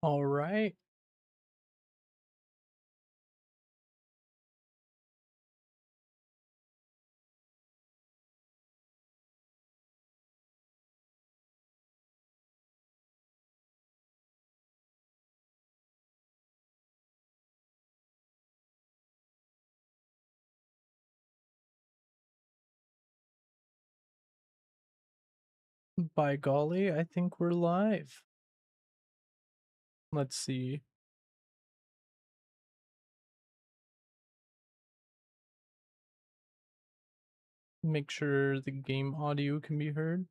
All right. By golly, I think we're live. Let's see. Make sure the game audio can be heard.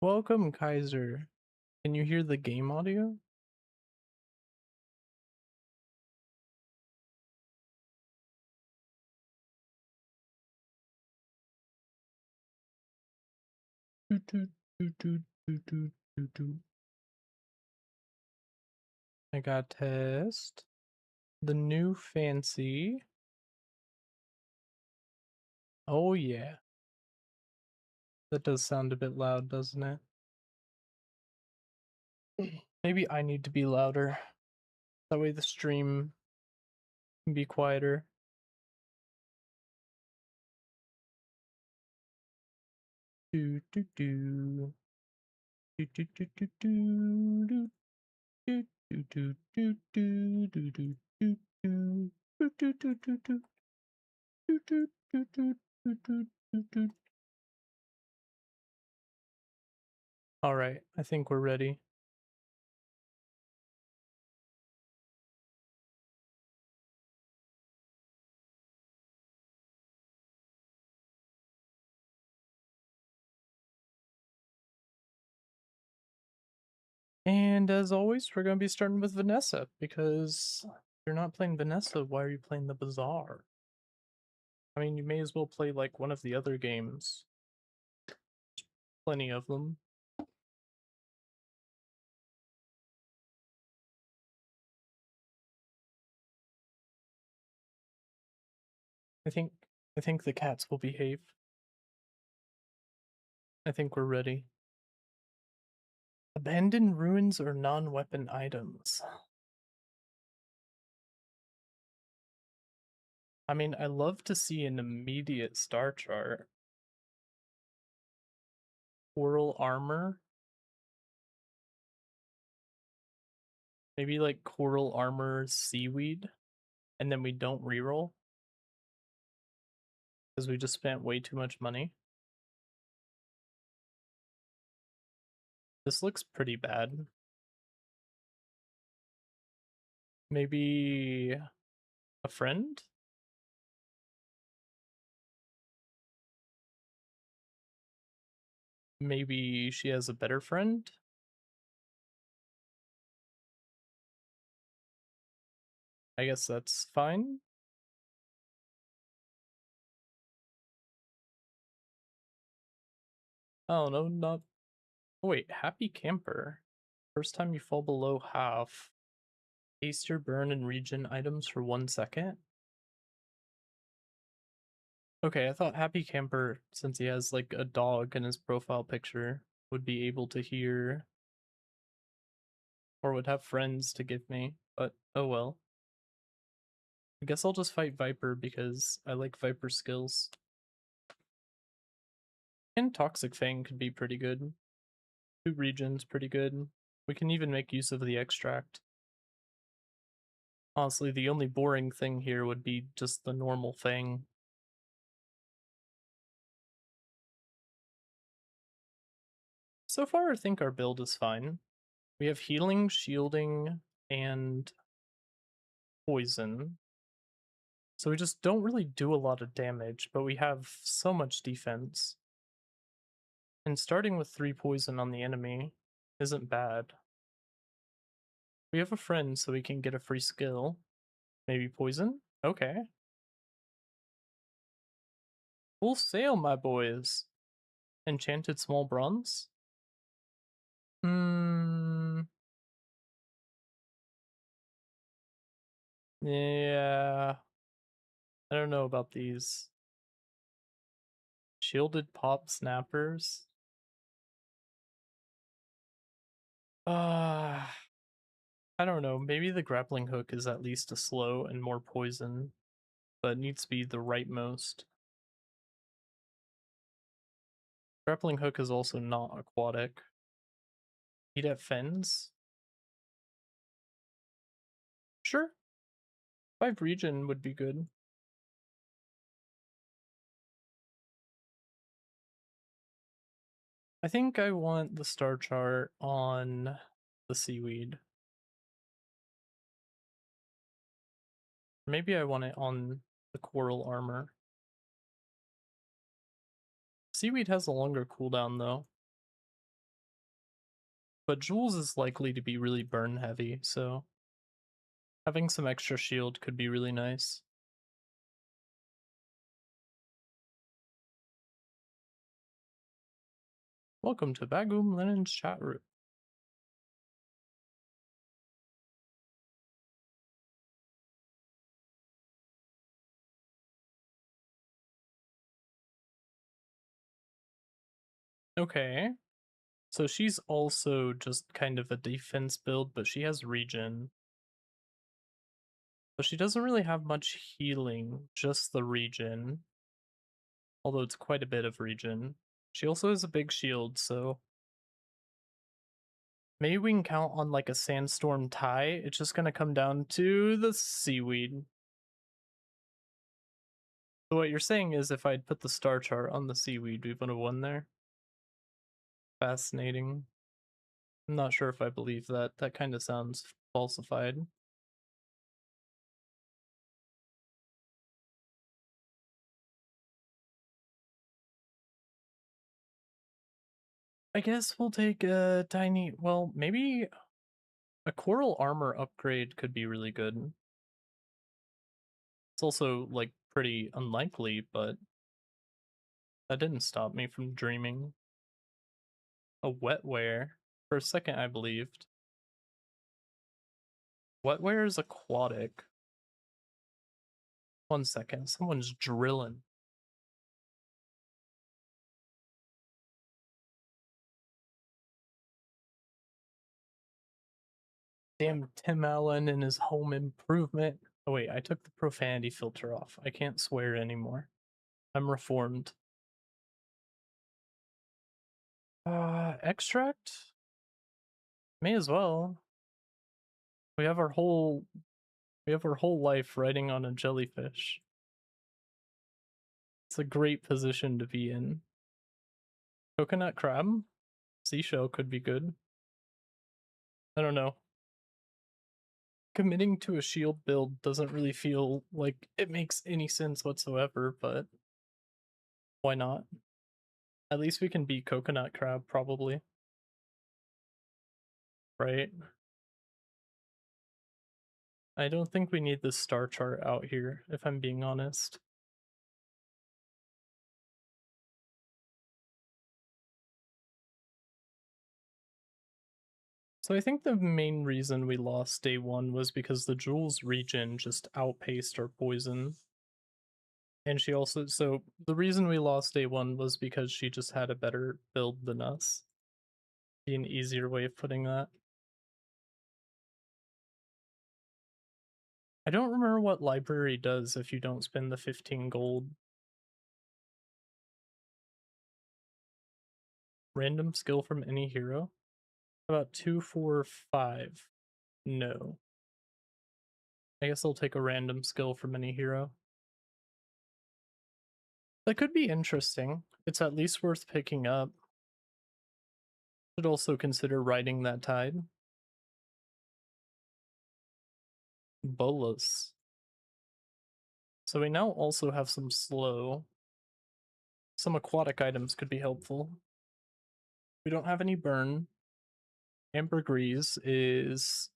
Welcome, Kaiser. Can you hear the game audio? Toot, toot, toot, toot, toot, toot, toot, toot. I got test. The new fancy. Oh, yeah. That does sound a bit loud, doesn't it? Maybe I need to be louder. That way the stream can be quieter. Do, do, do. Do, do, do, do, do, do. Do, do, do, do, do, do, do, do, do. Do, do, do, do, do. Do, do, do, do, do, do, do, do. All right, I think we're ready. And as always, we're going to be starting with Vanessa because if you're not playing Vanessa, why are you playing the Bazaar? I mean, you may as well play like one of the other games. Plenty of them. I think I think the cats will behave. I think we're ready. Abandoned ruins or non-weapon items. I mean, I love to see an immediate star chart. Coral armor. Maybe like coral armor seaweed. And then we don't reroll. Because we just spent way too much money. This looks pretty bad. Maybe a friend? Maybe she has a better friend? I guess that's fine. Oh no, not. Oh, wait, happy camper. First time you fall below half. Taste your burn and regen items for 1 second. Okay, I thought happy camper, since he has like a dog in his profile picture, would be able to hear or would have friends to give me, but oh well. I guess I'll just fight Viper because I like Viper skills. And Toxic Fang could be pretty good. 2 regions, pretty good. We can even make use of the extract. Honestly, the only boring thing here would be just the normal Fang. So far, I think our build is fine. We have healing, shielding, and poison. So we just don't really do a lot of damage, but we have so much defense. And starting with 3 poison on the enemy isn't bad. We have a friend, so we can get a free skill. Maybe poison? Okay. Full sail, my boys. Enchanted small bronze? Hmm. Yeah. I don't know about these. Shielded pop snappers? Ah. I don't know, maybe the grappling hook is at least a slow and more poison, but it needs to be the right most. Grappling hook is also not aquatic. Eat at Fens? Sure. 5 region would be good. I think I want the star chart on the seaweed. Maybe I want it on the coral armor. Seaweed has a longer cooldown though. But Jules is likely to be really burn heavy, so having some extra shield could be really nice. Welcome to Bagum Linen's chat room. Okay. So she's also just kind of a defense build, but she has regen. But she doesn't really have much healing, just the regen. Although it's quite a bit of regen. She also has a big shield, so maybe we can count on like a sandstorm tie. It's just gonna come down to the seaweed. So what you're saying is if I'd put the star chart on the seaweed, we would have won there? Fascinating. I'm not sure if I believe that. That kind of sounds falsified. I guess we'll take a tiny, well, maybe a coral armor upgrade could be really good. It's also like pretty unlikely, but that didn't stop me from dreaming. A wetware. For a second I believed. Wetware is aquatic. 1 second, someone's drilling. Damn Tim Allen and his home improvement. Oh wait, I took the profanity filter off. I can't swear anymore. I'm reformed. Extract? May as well. We have our whole life riding on a jellyfish. It's a great position to be in. Coconut crab? Seashell could be good. I don't know. Committing to a shield build doesn't really feel like it makes any sense whatsoever, but why not? At least we can beat coconut crab, probably. Right? I don't think we need this star chart out here, if I'm being honest. So I think the main reason we lost day one was because the Jules regen just outpaced our poison. And she also, so the reason we lost day one was because she just had a better build than us. Be an easier way of putting that. I don't remember what library does if you don't spend the 15 gold. Random skill from any hero? How about 2, 4, 5? No. I guess I'll take a random skill from any hero. That could be interesting. It's at least worth picking up. Should also consider riding that tide. Bolas. So we now also have some slow. Some aquatic items could be helpful. We don't have any burn. Ambergris is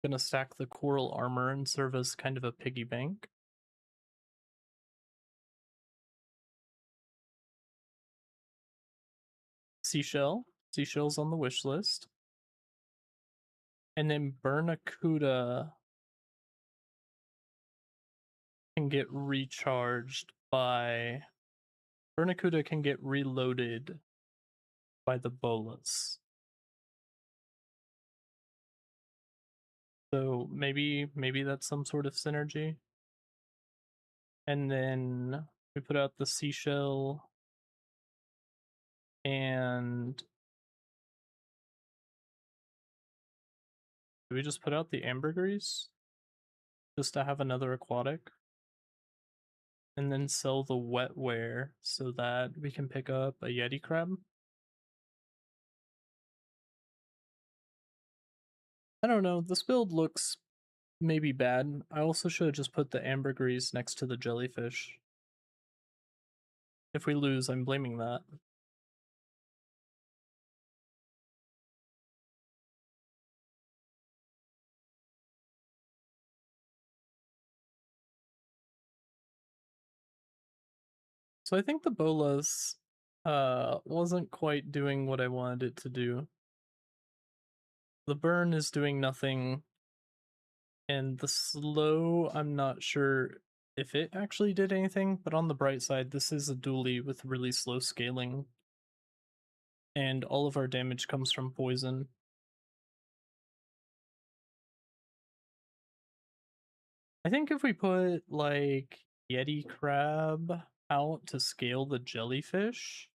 gonna stack the coral armor and serve as kind of a piggy bank. Seashell. Seashell's on the wish list. And then Bernacuda can get recharged by... Bernacuda can get reloaded by the bolas. So maybe that's some sort of synergy. And then we put out the seashell and do we just put out the ambergris just to have another aquatic? And then sell the wetware so that we can pick up a yeti crab? I don't know. This build looks maybe bad. I also should have just put the ambergris next to the jellyfish. If we lose, I'm blaming that. So I think the bolas wasn't quite doing what I wanted it to do. The burn is doing nothing, and the slow, I'm not sure if it actually did anything, but on the bright side, this is a dually with really slow scaling, and all of our damage comes from poison. I think if we put like Yeti crab out to scale the jellyfish,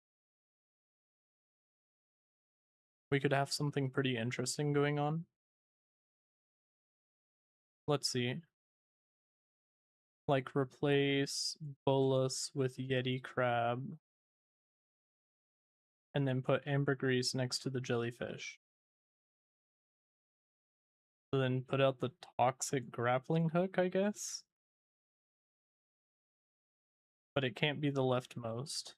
we could have something pretty interesting going on. Let's see. Like replace bolus with Yeti crab and then put ambergris next to the jellyfish. So then put out the toxic grappling hook, I guess. But it can't be the leftmost.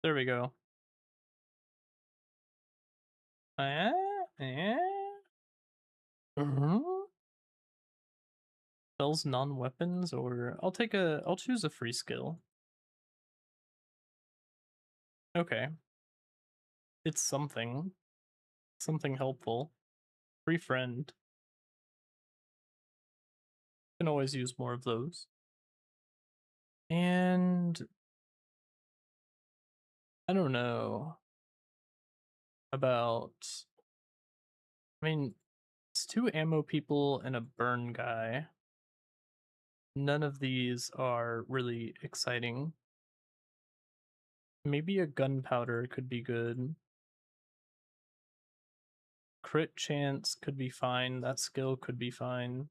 There we go. Eh? Eh? Sells non-weapons, or I'll choose a free skill. Okay. It's something. Something helpful. Free friend. Can always use more of those. And I don't know about, I mean, it's two ammo people and a burn guy. None of these are really exciting. Maybe a gunpowder could be good. Crit chance could be fine. That skill could be fine.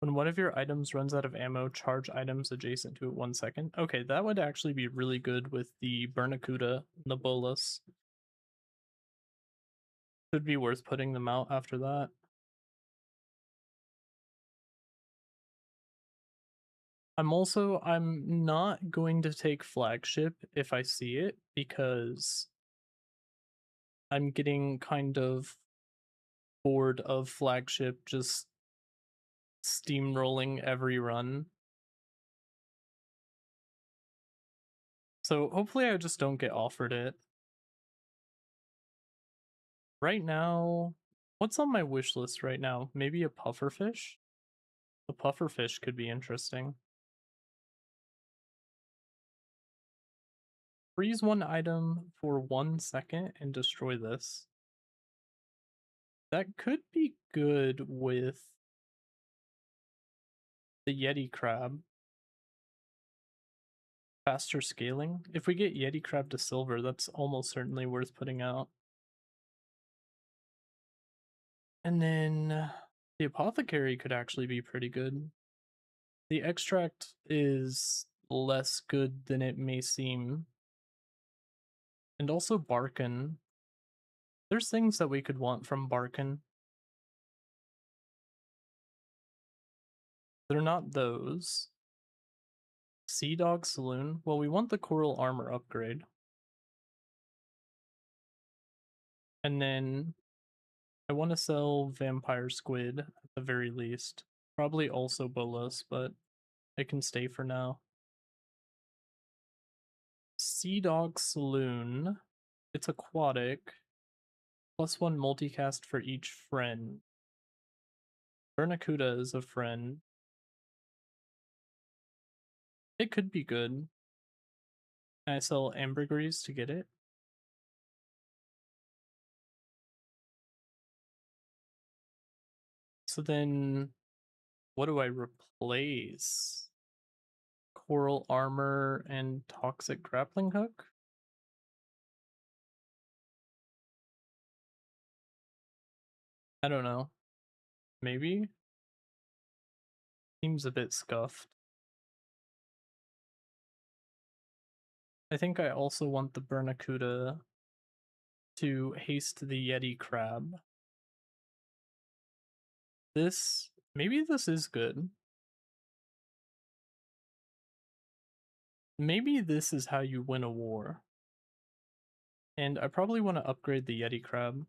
When one of your items runs out of ammo, charge items adjacent to it 1 second. Okay, that would actually be really good with the Bernacuda and the Bolus. Could be worth putting them out after that. I'm not going to take flagship if I see it because I'm getting kind of bored of flagship just steamrolling every run. So hopefully I just don't get offered it. Right now, what's on my wish list right now? Maybe a pufferfish? A pufferfish could be interesting. Freeze one item for 1 second and destroy this. That could be good with the Yeti crab. Faster scaling. If we get Yeti crab to silver, that's almost certainly worth putting out. And then the apothecary could actually be pretty good. The extract is less good than it may seem. And also Barkin. There's things that we could want from Barkin. They're not those. Sea Dog Saloon. Well, we want the coral armor upgrade. And then I want to sell vampire squid at the very least. Probably also bolas, but it can stay for now. Sea Dog Saloon. It's aquatic. +1 multicast for each friend. Bernacuda is a friend. It could be good. I sell ambergris to get it. So then what do I replace? Coral armor and toxic grappling hook? I don't know. Maybe? Seems a bit scuffed. I think I also want the Bernacuda to haste the Yeti crab. Maybe this is good. Maybe this is how you win a war. And I probably want to upgrade the Yeti crab.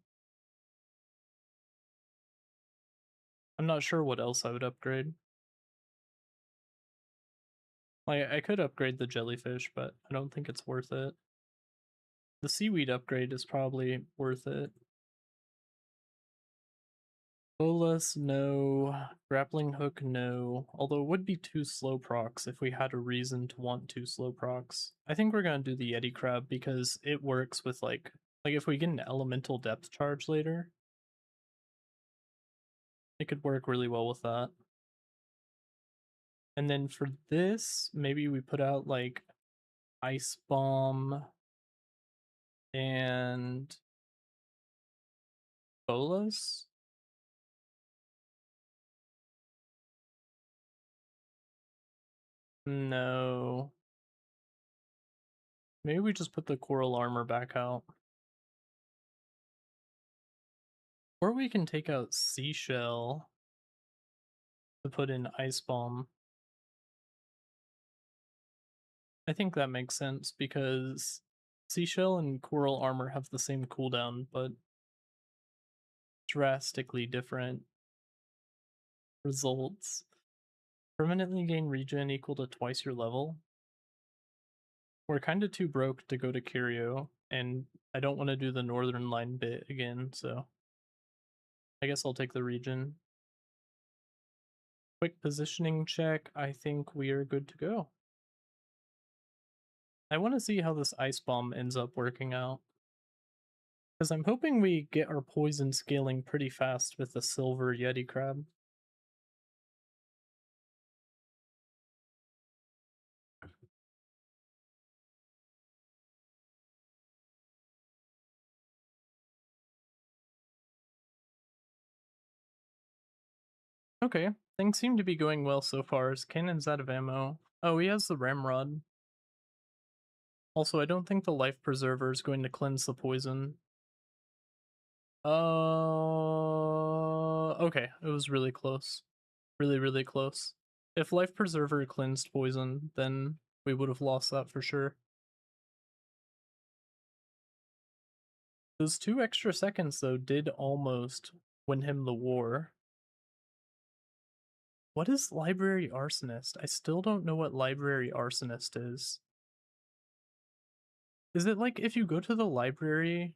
I'm not sure what else I would upgrade. Like, I could upgrade the jellyfish, but I don't think it's worth it. The seaweed upgrade is probably worth it. Bolas, no. Grappling hook, no. Although it would be 2 slow procs if we had a reason to want 2 slow procs. I think we're gonna do the Yeti crab because it works with like if we get an elemental depth charge later, it could work really well with that. And then for this, maybe we put out like Ice Bomb and Bolas. No. Maybe we just put the coral armor back out. Or we can take out Seashell to put in Ice Bomb. I think that makes sense because Seashell and Coral Armor have the same cooldown, but drastically different results. Permanently gain regen equal to twice your level. We're kind of too broke to go to Curio, and I don't want to do the Northern Line bit again, so I guess I'll take the regen. Quick positioning check, I think we are good to go. I want to see how this Ice Bomb ends up working out. Because I'm hoping we get our poison scaling pretty fast with the Silver Yeti Crab. Okay, things seem to be going well so far. His cannon's out of ammo. Oh, he has the Ramrod. Also, I don't think the Life Preserver is going to cleanse the poison. Okay, it was really close. Really, really close. If Life Preserver cleansed poison, then we would have lost that for sure. Those 2 extra seconds, though, did almost win him the war. What is Library Arsonist? I still don't know what Library Arsonist is. Is it like if you go to the library?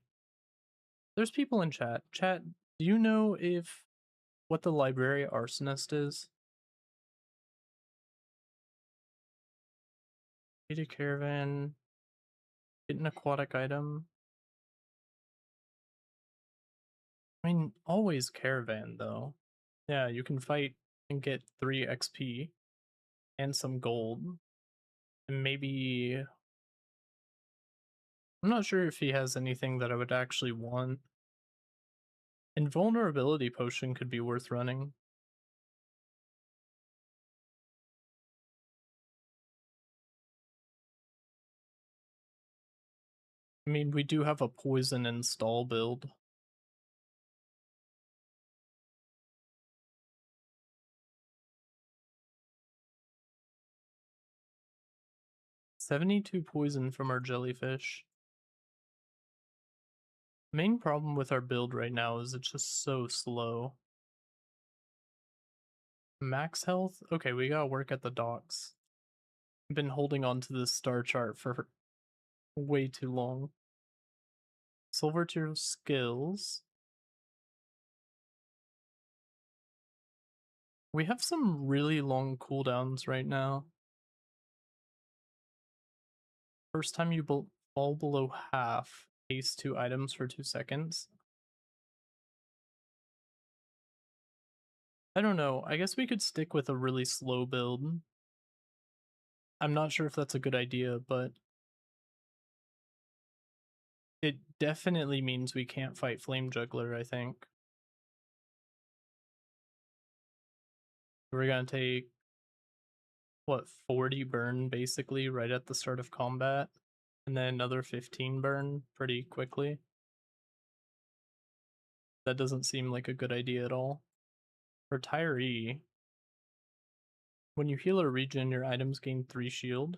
There's people in chat. Chat, do you know if what the Library Arsonist is? Get a caravan, get an aquatic item. I mean, always caravan though. Yeah, you can fight and get 3 XP and some gold. And maybe I'm not sure if he has anything that I would actually want. Invulnerability potion could be worth running. I mean, we do have a poison install build. $72 poison from our jellyfish. Main problem with our build right now is it's just so slow. Max health? Okay, we gotta work at the docks. I've been holding on to this star chart for way too long. Silver tier skills. We have some really long cooldowns right now. First time you fall below half, haste 2 items for 2 seconds. I don't know. I guess we could stick with a really slow build. I'm not sure if that's a good idea, but it definitely means we can't fight Flame Juggler, I think. We're gonna take, what, 40 burn basically right at the start of combat, and then another 15 burn pretty quickly. That doesn't seem like a good idea at all. Retiree. When you heal or regen, your items gain 3 shield.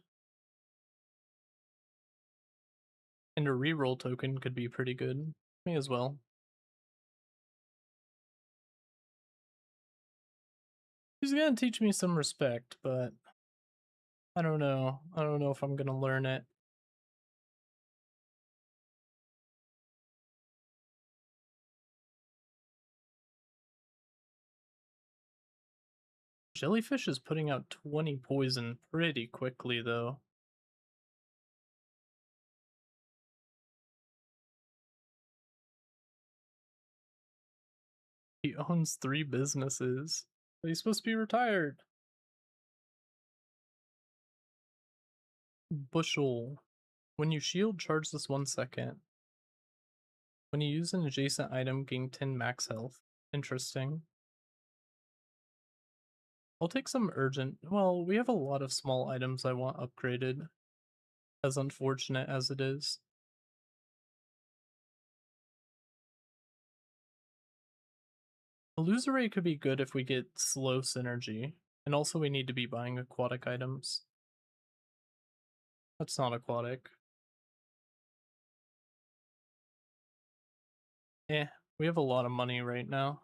And a reroll token could be pretty good. May as well. He's gonna teach me some respect, but I don't know. I don't know if I'm gonna learn it. Jellyfish is putting out 20 poison pretty quickly, though. He owns 3 businesses. But he's supposed to be retired. Bushel. When you shield, charge this 1 second. When you use an adjacent item, gain 10 max health. Interesting. I'll take some urgent. Well, we have a lot of small items I want upgraded, as unfortunate as it is. Illusory could be good if we get slow synergy, and also we need to be buying aquatic items. That's not aquatic. Eh, we have a lot of money right now.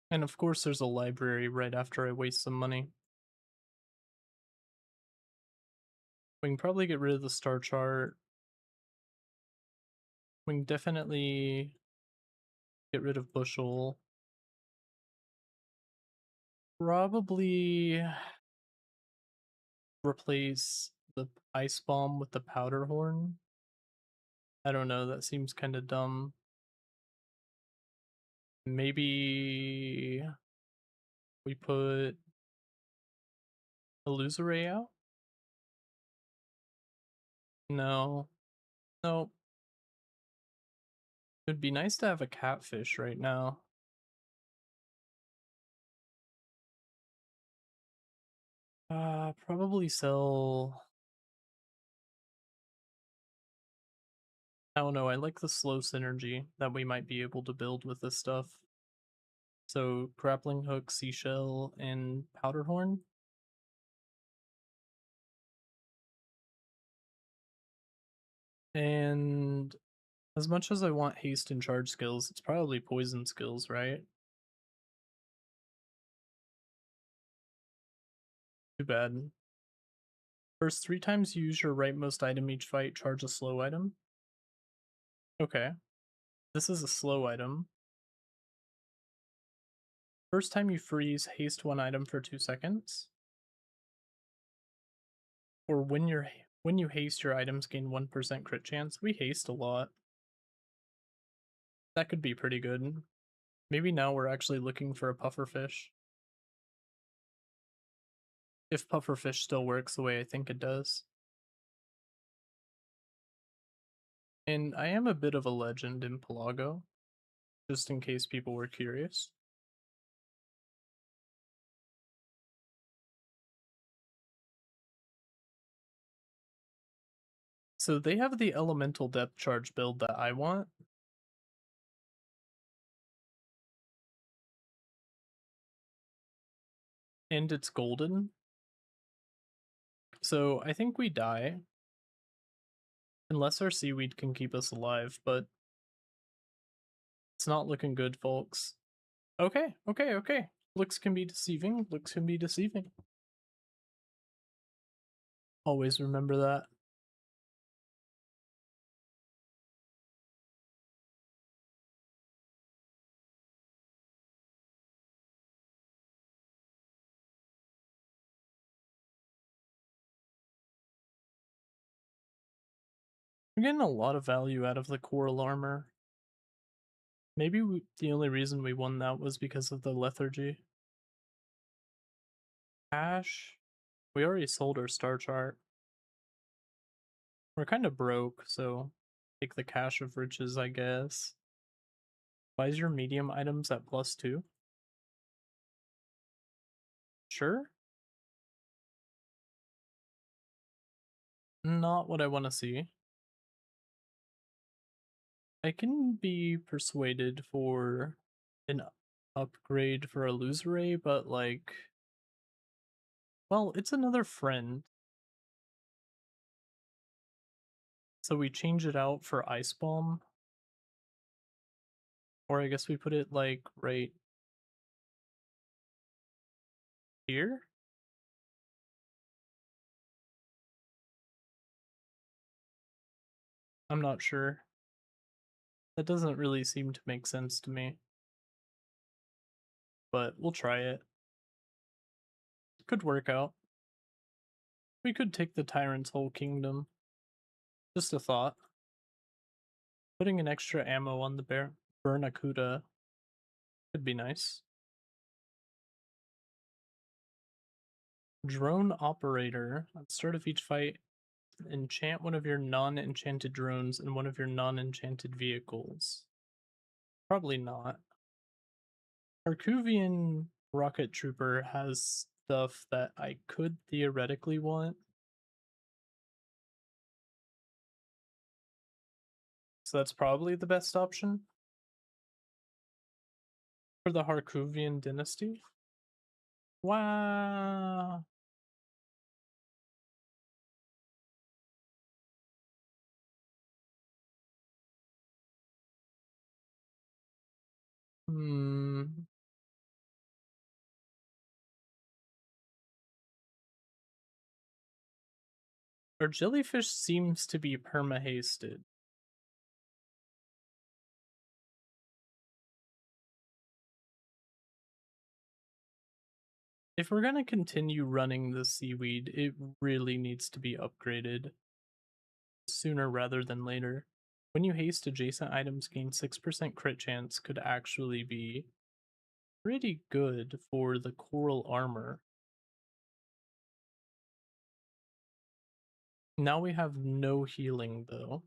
And of course there's a library right after I waste some money. We can probably get rid of the star chart. We can definitely get rid of Bushel. Probably replace the ice bomb with the powder horn. I don't know, that seems kind of dumb. Maybe we put Illusory out? No. No. It'd be nice to have a catfish right now. Probably sell. I don't know, I like the slow synergy that we might be able to build with this stuff. So, grappling hook, seashell, and powder horn. And as much as I want haste and charge skills, it's probably poison skills, right? Too bad. First 3 times you use your rightmost item each fight, charge a slow item. Okay. This is a slow item. First time you freeze, haste 1 item for 2 seconds. Or when you haste, your items gain 1% crit chance. We haste a lot. That could be pretty good. Maybe now we're actually looking for a pufferfish. If pufferfish still works the way I think it does. And I am a bit of a legend in Pelago, just in case people were curious. So they have the elemental depth charge build that I want. And it's golden. So I think we die. Unless our seaweed can keep us alive, but it's not looking good, folks. Okay, okay, okay. Looks can be deceiving. Looks can be deceiving. Always remember that. We're getting a lot of value out of the coral armor. Maybe the only reason we won that was because of the lethargy. Cash? We already sold our star chart. We're kind of broke, so take the cash of riches, I guess. Why is your medium items at +2? Sure? Not what I want to see. I can be persuaded for an upgrade for illusory, but like, well, it's another friend. So we change it out for ice bomb, or I guess we put it like right here. I'm not sure. That doesn't really seem to make sense to me, but we'll try it. Could work out. We could take the tyrant's whole kingdom. Just a thought. Putting an extra ammo on the Bernacuda could be nice. Drone operator. At the start of each fight, enchant one of your non-enchanted drones and one of your non-enchanted vehicles. Probably not. Arcuvian rocket trooper has stuff that I could theoretically want. So that's probably the best option for the Harkuvian dynasty. Wow. Hmm. Our jellyfish seems to be perma-hasted. If we're gonna continue running the seaweed, it really needs to be upgraded sooner rather than later. When you haste, adjacent items gain 6% crit chance could actually be pretty good for the coral armor. Now we have no healing though.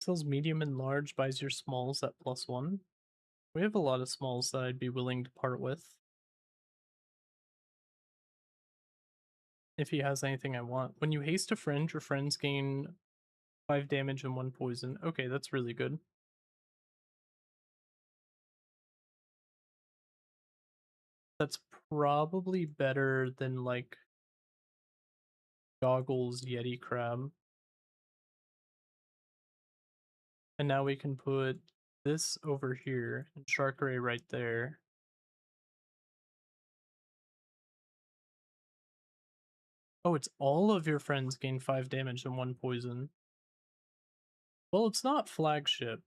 Sells medium and large, buys your smalls at +1. We have a lot of smalls that I'd be willing to part with. If he has anything I want. When you haste a friend, your friends gain 5 damage and 1 poison. Okay, that's really good. That's probably better than like Goggles Yeti Crab. And now we can put this over here and Shark Ray right there. Oh, it's all of your friends gain 5 damage and 1 poison. Well, it's not flagship.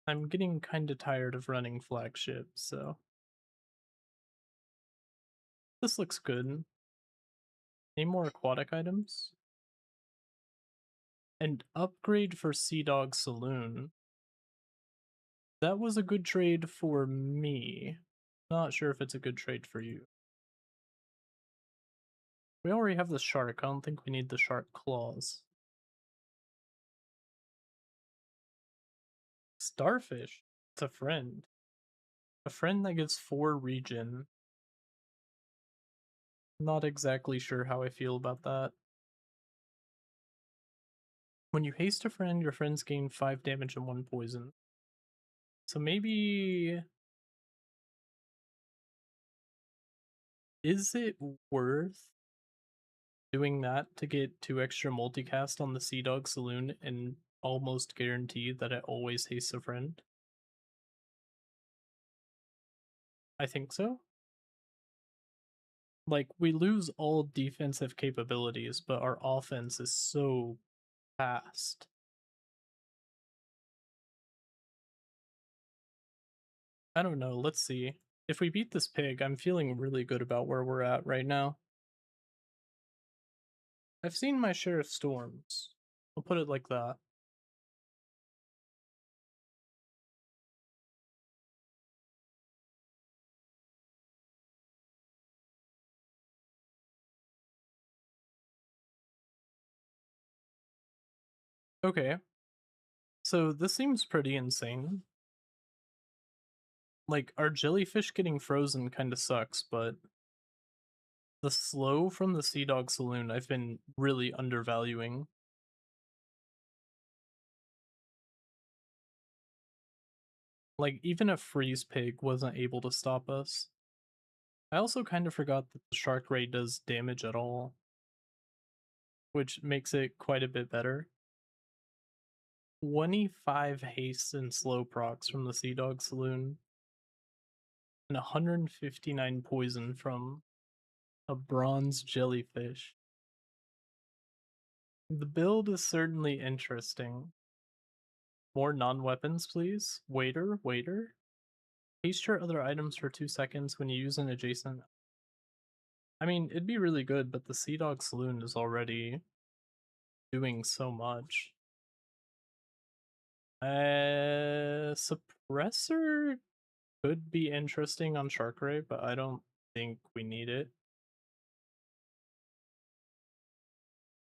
I'm getting kinda tired of running flagship, so this looks good. Any more aquatic items? And upgrade for Sea Dog Saloon. That was a good trade for me. Not sure if it's a good trade for you. We already have the shark. I don't think we need the shark claws. Starfish. It's a friend. A friend that gets 4 regen. Not exactly sure how I feel about that. When you haste a friend, your friends gain 5 damage and 1 poison. So maybe... Is it worth doing that to get 2 extra multicast on the Sea Dog Saloon and almost guarantee that it always hastes a friend? I think so. Like, we lose all defensive capabilities, but our offense is so fast. I don't know, let's see. If we beat this pig, I'm feeling really good about where we're at right now. I've seen my share of storms. I'll put it like that. Okay, so this seems pretty insane. Like, our jellyfish getting frozen kinda sucks, but the slow from the Sea Dog Saloon I've been really undervaluing. Like, even a freeze pig wasn't able to stop us. I also kind of forgot that the shark ray does damage at all, which makes it quite a bit better. 25 haste and slow procs from the Sea Dog Saloon, and 159 poison from a bronze jellyfish. The build is certainly interesting. More non-weapons, please. Waiter, waiter. Haste your other items for 2 seconds when you use an adjacent. I mean, it'd be really good, but the Sea Dog Saloon is already doing so much. Suppressor could be interesting on Shark Ray, but I don't think we need it.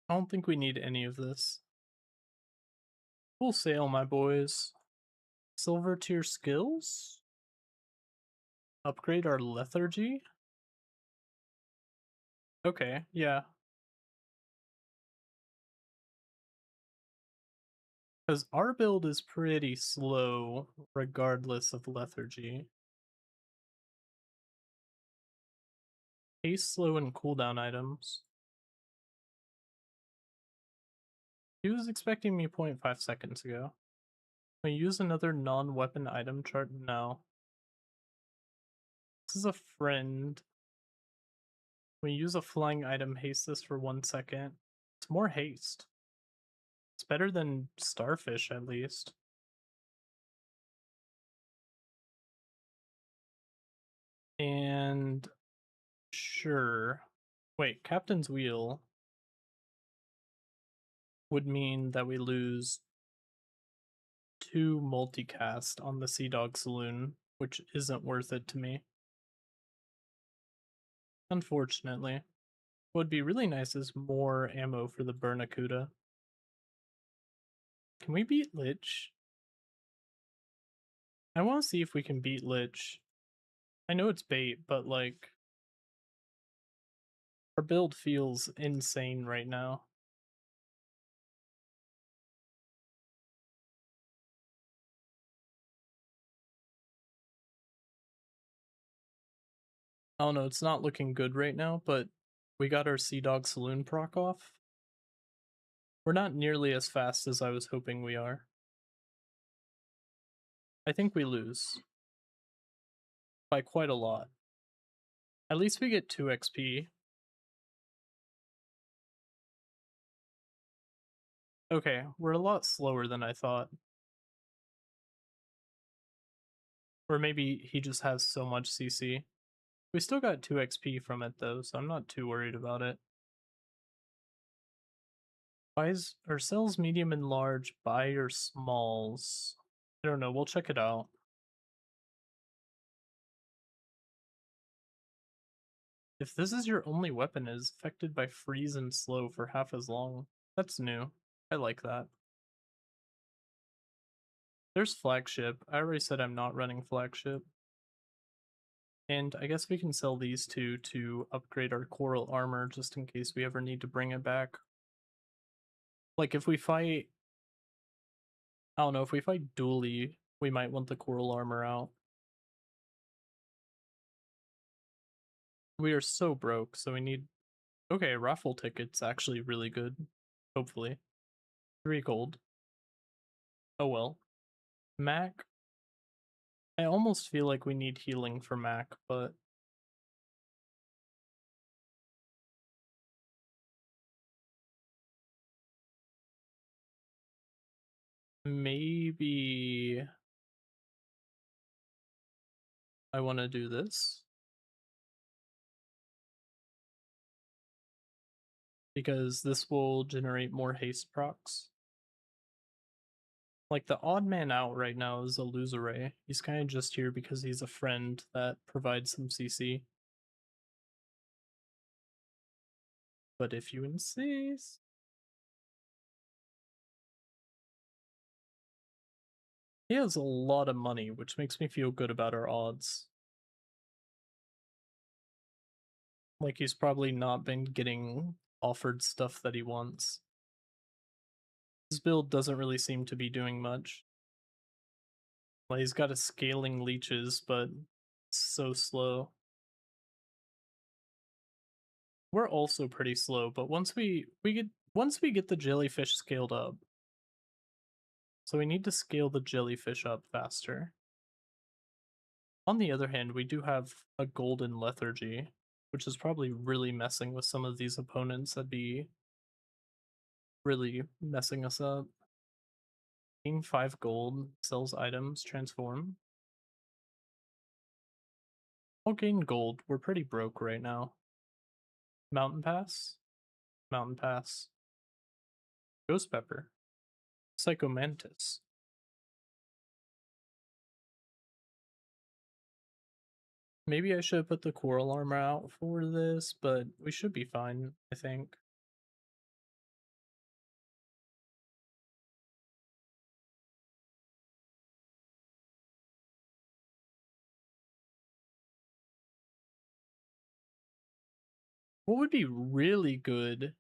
I don't think we need any of this. Full sail, my boys. Silver tier skills? Upgrade our lethargy? Okay, yeah. Because our build is pretty slow, regardless of lethargy. Haste, slow, and cooldown items. He was expecting me 0.5 seconds ago. Can we use another non-weapon item chart? No. This is a friend. When you use a flying item, haste this for 1 second. It's more haste. It's better than starfish, at least. And sure. Wait, Captain's Wheel would mean that we lose 2 multicast on the Sea Dog Saloon, which isn't worth it to me. Unfortunately. What would be really nice is more ammo for the Bernacuda. Can we beat Lich? I want to see if we can beat Lich. I know it's bait, but like, our build feels insane right now. I don't know, it's not looking good right now, but we got our Sea Dog Saloon proc off. We're not nearly as fast as I was hoping we are. I think we lose. By quite a lot. At least we get 2 XP. Okay, we're a lot slower than I thought. Or maybe he just has so much CC. We still got 2 XP from it though, so I'm not too worried about it. Why is are cells medium and large by or smalls? I don't know, we'll check it out. If this is your only weapon, it is affected by freeze and slow for half as long. That's new. I like that. There's flagship. I already said I'm not running flagship. And I guess we can sell these two to upgrade our coral armor just in case we ever need to bring it back. Like if we fight, I don't know, if we fight Dooley, we might want the coral armor out. We are so broke, so we need. Okay, raffle ticket's actually really good. Hopefully. 3 gold. Oh well. Mac. I almost feel like we need healing for Mac, but maybe I want to do this because this will generate more haste procs. Like the odd man out right now is a loser. He's kind of just here because he's a friend that provides some CC. But if you insist, He has a lot of money, which makes me feel good about our odds. Like, he's probably not been getting offered stuff that he wants. His build doesn't really seem to be doing much. Like, he's got a scaling leeches, but it's so slow. We're also pretty slow, but once we get the jellyfish scaled up, so we need to scale the jellyfish up faster. On the other hand, we do have a golden lethargy, which is probably really messing with some of these opponents that'd be really messing us up. Gain 5 gold, sells items, transform. I'll gain gold. We're pretty broke right now. Mountain Pass? Mountain Pass. Ghost Pepper. Psycho Mantis. Maybe I should put the coral armor out for this, but we should be fine, I think. What would be really good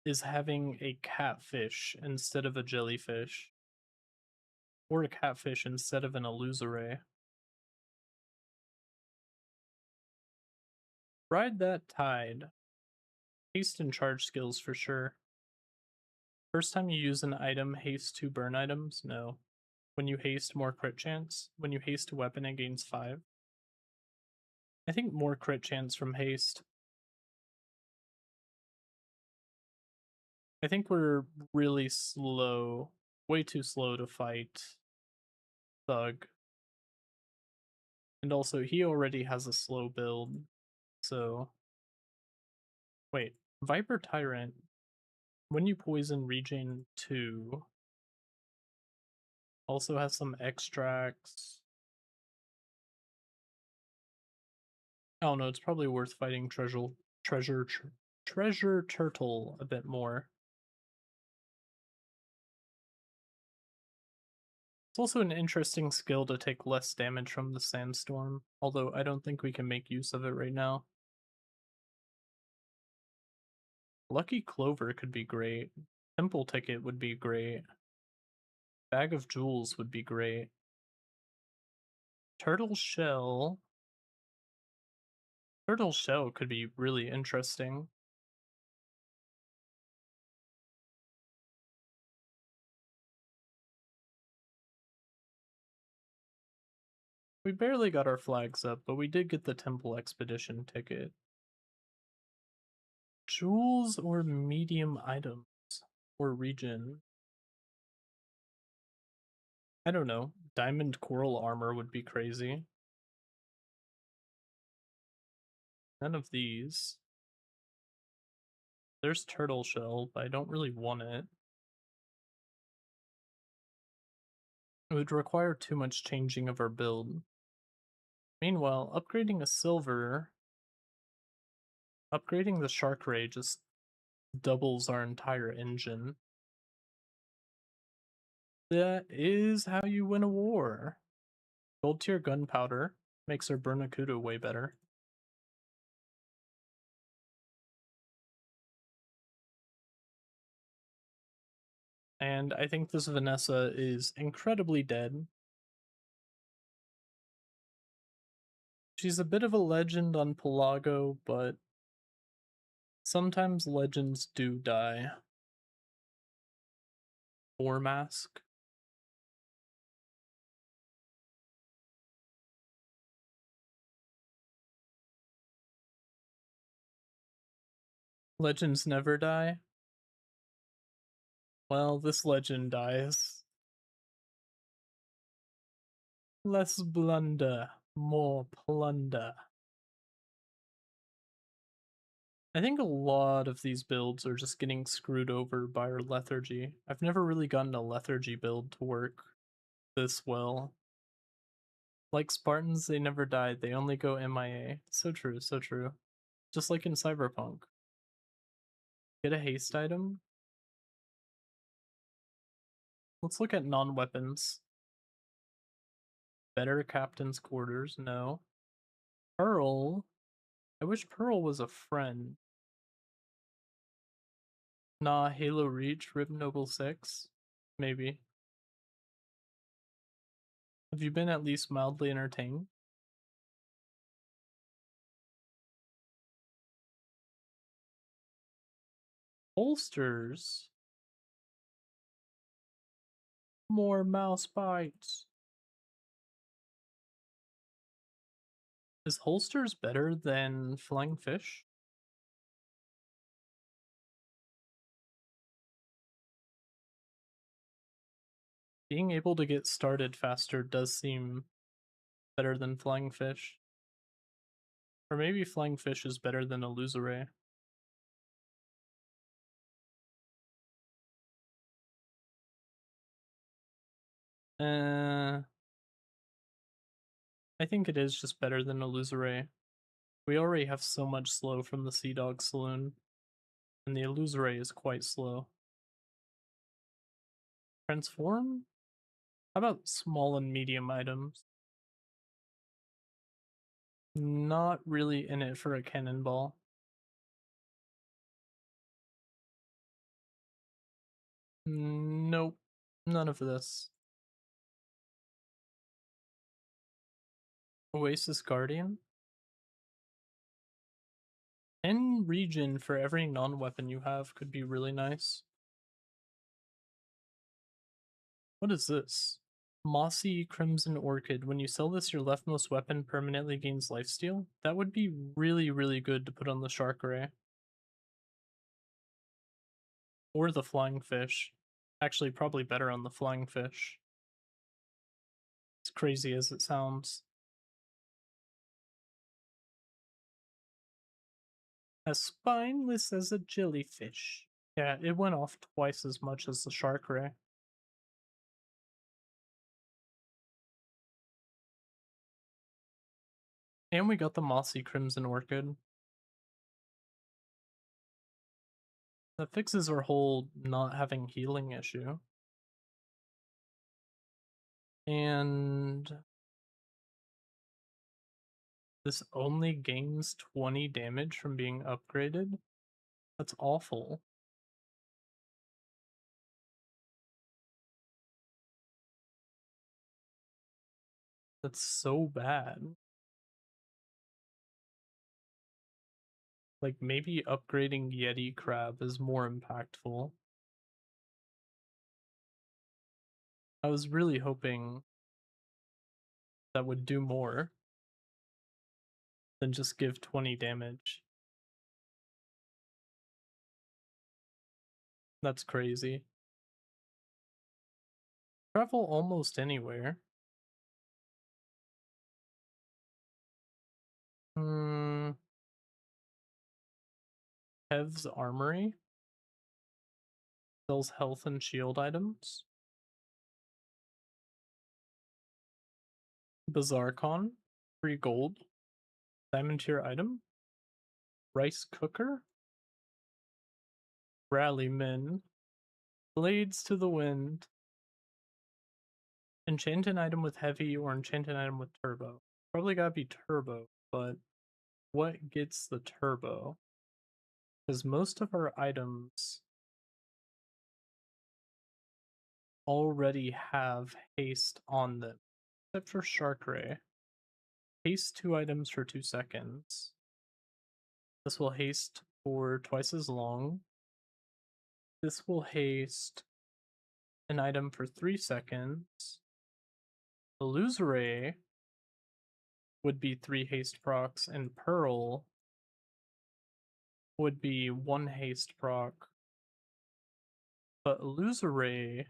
is having a catfish instead of a jellyfish. Or a catfish instead of an illusory. Ride that tide. Haste and charge skills for sure. First time you use an item, haste 2 burn items? No. When you haste, more crit chance. When you haste a weapon, it gains 5. I think more crit chance from haste. I think we're really slow. Way too slow to fight Thug. And also, he already has a slow build. So. Wait. Viper Tyrant. When you poison, regen 2. Also has some extracts. I don't know, it's probably worth fighting treasure turtle a bit more. It's also an interesting skill to take less damage from the sandstorm, although I don't think we can make use of it right now. Lucky Clover could be great. Temple Ticket would be great. Bag of Jewels would be great. Turtle Shell. Turtle Shell could be really interesting. We barely got our flags up, but we did get the Temple Expedition ticket. Jewels or medium items? Or region? I don't know. Diamond coral armor would be crazy. None of these. There's turtle shell, but I don't really want it. It would require too much changing of our build. Meanwhile, upgrading a silver, upgrading the shark ray just doubles our entire engine. That is how you win a war. Gold tier gunpowder makes our Bernacuda way better. And I think this Vanessa is incredibly dead. She's a bit of a legend on Pelago, but sometimes legends do die. War mask. Legends never die. Well, this legend dies. Less blunder, more plunder. I think a lot of these builds are just getting screwed over by our lethargy. I've never really gotten a lethargy build to work this well. Like Spartans, they never died, they only go MIA. So true, so true. Just like in Cyberpunk. Get a haste item? Let's look at non-weapons. Better captain's quarters, no. Pearl, I wish Pearl was a friend. Nah, Halo Reach, Rib Noble 6? Maybe. Have you been at least mildly entertained? Holsters? More mouse bites. Is holsters better than flying fish? Being able to get started faster does seem better than flying fish. Or maybe flying fish is better than illusory. Uh, I think it is just better than illusory. We already have so much slow from the Sea Dog Saloon, and the illusory is quite slow. Transform? How about small and medium items? Not really in it for a cannonball. Nope. None of this. Oasis Guardian? And region for every non-weapon you have could be really nice. What is this? Mossy Crimson Orchid. When you sell this, your leftmost weapon permanently gains lifesteal? That would be really, really good to put on the Shark Ray. Or the Flying Fish. Actually, probably better on the Flying Fish. As crazy as it sounds. As spineless as a jellyfish. Yeah, it went off twice as much as the Shark Ray. And we got the Mossy Crimson Orchid. That fixes our whole not having healing issue. And this only gains 20 damage from being upgraded? That's awful. That's so bad. Like, maybe upgrading Yeti Crab is more impactful. I was really hoping that would do more than just give 20 damage. That's crazy. Travel almost anywhere. Hmm. Hev's Armory sells health and shield items. Bazaar Con, free gold. Diamond tier item. Rice cooker. Rallyman. Blades to the wind. Enchant an item with heavy or enchant an item with turbo. Probably gotta be turbo, but what gets the turbo? Because most of our items already have haste on them, except for Shark Ray. Haste 2 items for 2 seconds. This will haste for twice as long. This will haste an item for 3 seconds. Illusory would be 3 haste procs, and Pearl would be 1 haste proc. But Illusory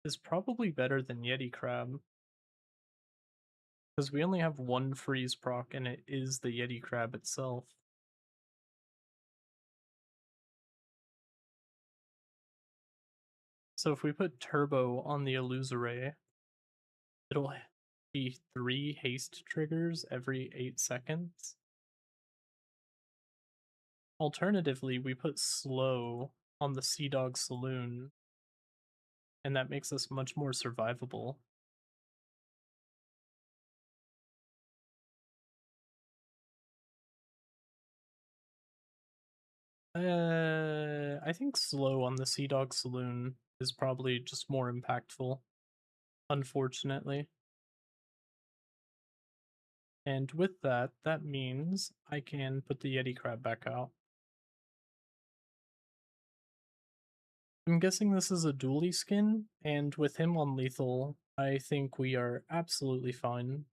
is probably better than Yeti Crab. Because we only have 1 freeze proc, and it is the Yeti Crab itself. So if we put Turbo on the Illusory, it'll be 3 haste triggers every 8 seconds. Alternatively, we put Slow on the Sea Dog Saloon, and that makes us much more survivable. I think slow on the Sea Dog Saloon is probably just more impactful, unfortunately. And with that, that means I can put the Yeti crab back out. I'm guessing this is a dually skin, and with him on lethal, I think we are absolutely fine.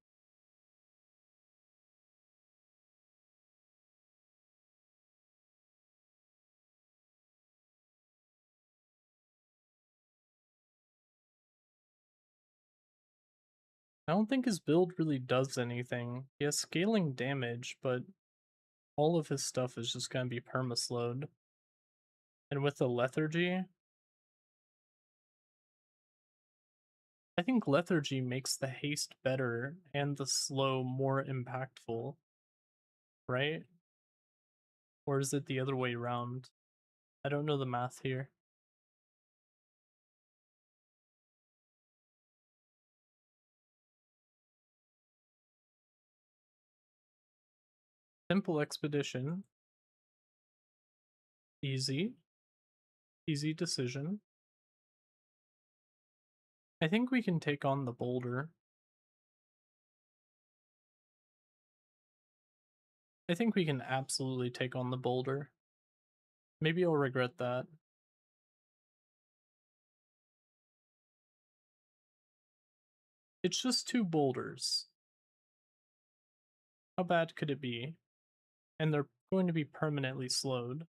I don't think his build really does anything. He has scaling damage, but all of his stuff is just going to be permaslowed. And with the lethargy, I think lethargy makes the haste better and the slow more impactful, right? Or is it the other way around? I don't know the math here. Simple expedition, easy, easy decision. I think we can take on the boulder. I think we can absolutely take on the boulder. Maybe I'll regret that. It's just two boulders. How bad could it be? And they're going to be permanently slowed.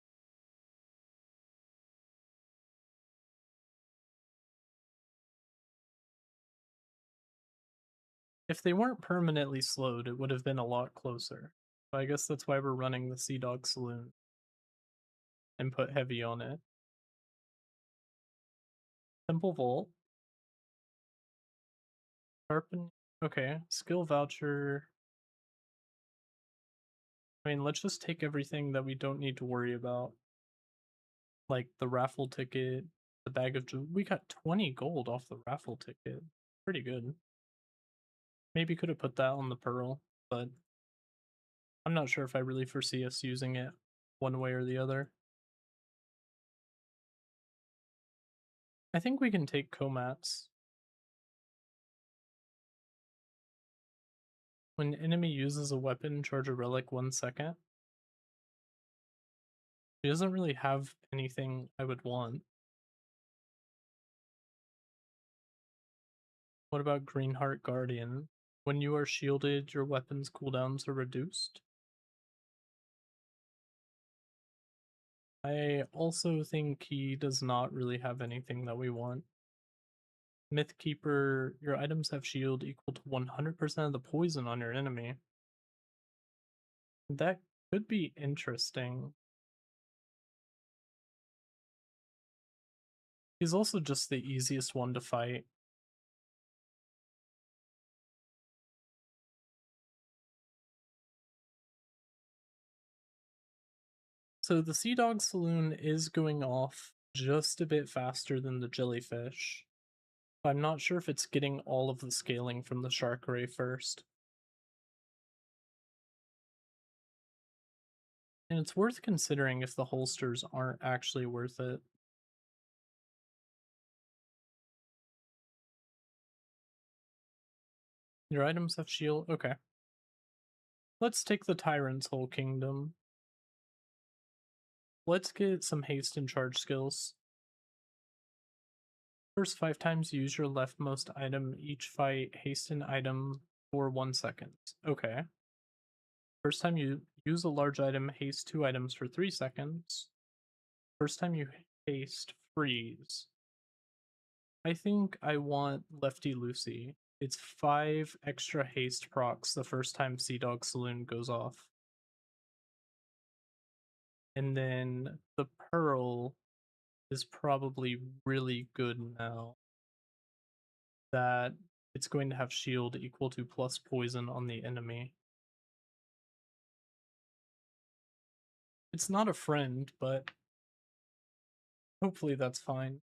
If they weren't permanently slowed, it would have been a lot closer. But I guess that's why we're running the Sea Dog Saloon and put heavy on it. Temple Vault. Sharpen. Okay. Skill voucher. I mean, let's just take everything that we don't need to worry about. Like the raffle ticket, the bag of jewels. We got 20 gold off the raffle ticket. Pretty good. Maybe could have put that on the pearl, but I'm not sure if I really foresee us using it one way or the other. I think we can take Komats. When enemy uses a weapon, charge a relic 1 second. She doesn't really have anything I would want. What about Greenheart Guardian? When you are shielded, your weapon's cooldowns are reduced. I also think he does not really have anything that we want. Myth Keeper, your items have shield equal to 100% of the poison on your enemy. That could be interesting. He's also just the easiest one to fight. So the Sea Dog Saloon is going off just a bit faster than the Jellyfish. I'm not sure if it's getting all of the scaling from the Shark Ray first. And it's worth considering if the holsters aren't actually worth it. Your items have shield? Okay. Let's take the Tyrant's whole kingdom. Let's get some haste and charge skills. First 5 times use your leftmost item each fight, hasten item for 1 second. Okay. First time you use a large item, haste 2 items for 3 seconds. First time you haste, freeze. I think I want Lefty Lucy. It's 5 extra haste procs the first time Sea Dog Saloon goes off. And then the Pearl is probably really good now that it's going to have shield equal to plus poison on the enemy. It's not a friend, but hopefully that's fine.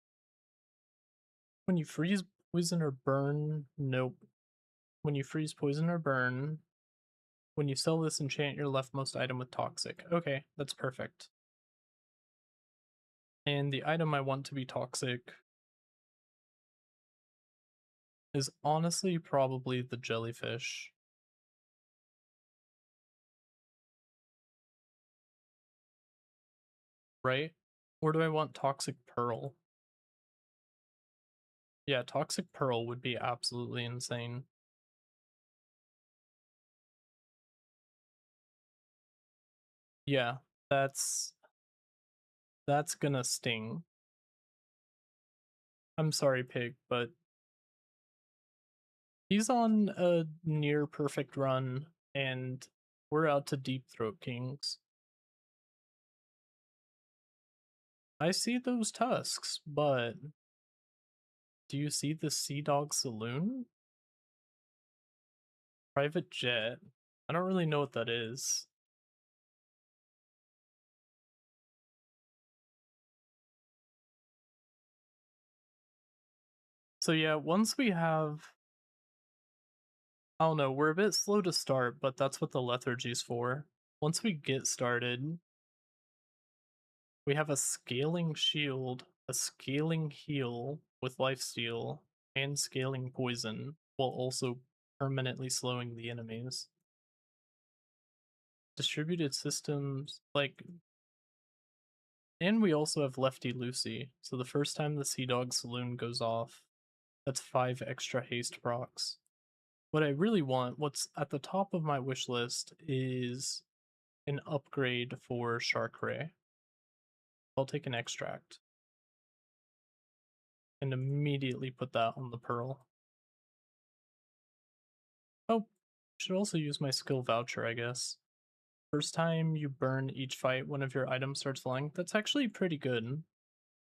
When you freeze, poison, or burn, nope. When you freeze, poison, or burn, when you sell this, enchant your leftmost item with toxic. Okay, that's perfect. And the item I want to be toxic is honestly probably the jellyfish, right? Or do I want toxic pearl? Yeah, toxic pearl would be absolutely insane. Yeah, that's that's gonna sting. I'm sorry, pig, but he's on a near perfect run, and we're out to Deep Throat Kings. I see those tusks, but do you see the Sea Dog Saloon? Private jet. I don't really know what that is. So yeah, once we have, I don't know, we're a bit slow to start, but that's what the lethargy's for. Once we get started, we have a scaling shield, a scaling heal with lifesteal, and scaling poison, while also permanently slowing the enemies. Distributed systems, like, and we also have Lefty Lucy. So the first time the Sea Dog Saloon goes off, that's 5 extra haste procs. What I really want, what's at the top of my wish list, is an upgrade for Shark Ray. I'll take an extract and immediately put that on the Pearl. Oh, should also use my skill voucher, I guess. First time you burn each fight, one of your items starts flying. That's actually pretty good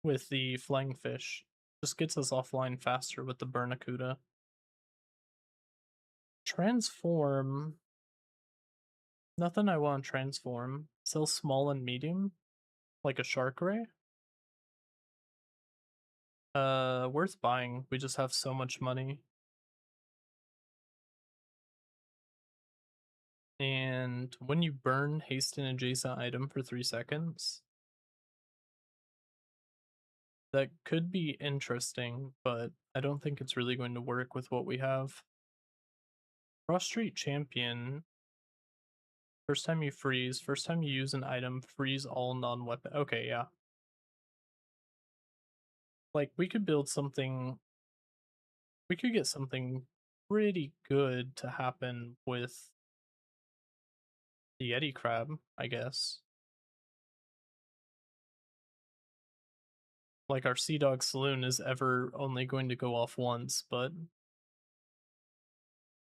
with the flying fish. Just gets us offline faster with the Bernacuda. Transform. Nothing I want transform. Sell small and medium, like a shark ray. Worth buying. We just have so much money. And when you burn haste an adjacent item for 3 seconds, that could be interesting, but I don't think it's really going to work with what we have. Cross Street Champion. First time you freeze, first time you use an item, freeze all non-weapon. Okay, yeah. Like, we could build something, we could get something pretty good to happen with the Yeti Crab, I guess. Like, our Sea Dog Saloon is ever only going to go off once, but.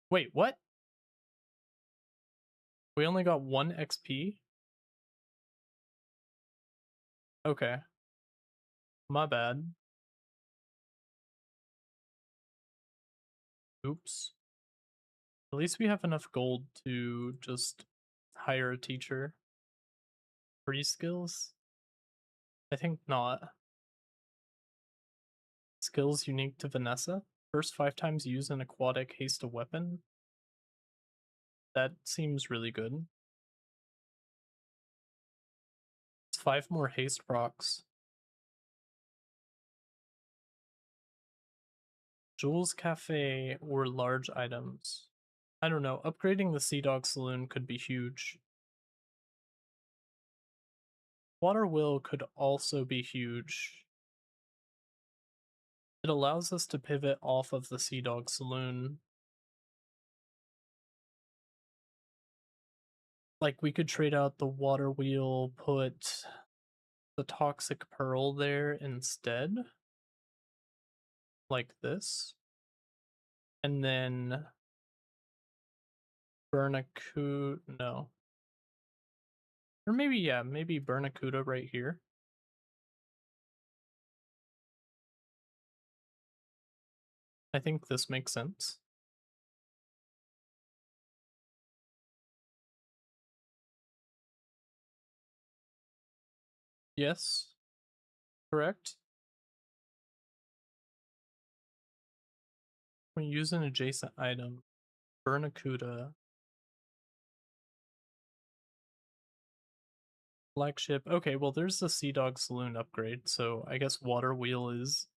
Wait, what? We only got 1 XP? Okay. My bad. Oops. At least we have enough gold to just hire a teacher. Free skills? I think not. Skills unique to Vanessa? First 5 times use an aquatic haste a weapon? That seems really good. It's 5 more haste procs. Jules Cafe or large items. I don't know. Upgrading the Sea Dog Saloon could be huge. Water Will could also be huge. It allows us to pivot off of the Sea Dog Saloon. Like, we could trade out the Water Wheel, put the Toxic Pearl there instead. Like this. And then Bernacuda, no. Or maybe, yeah, maybe Bernacuda right here. I think this makes sense. Yes, correct. When you use an adjacent item, Bernacuda. Flagship. Okay, well, there's the Sea Dog Saloon upgrade, so I guess Water Wheel is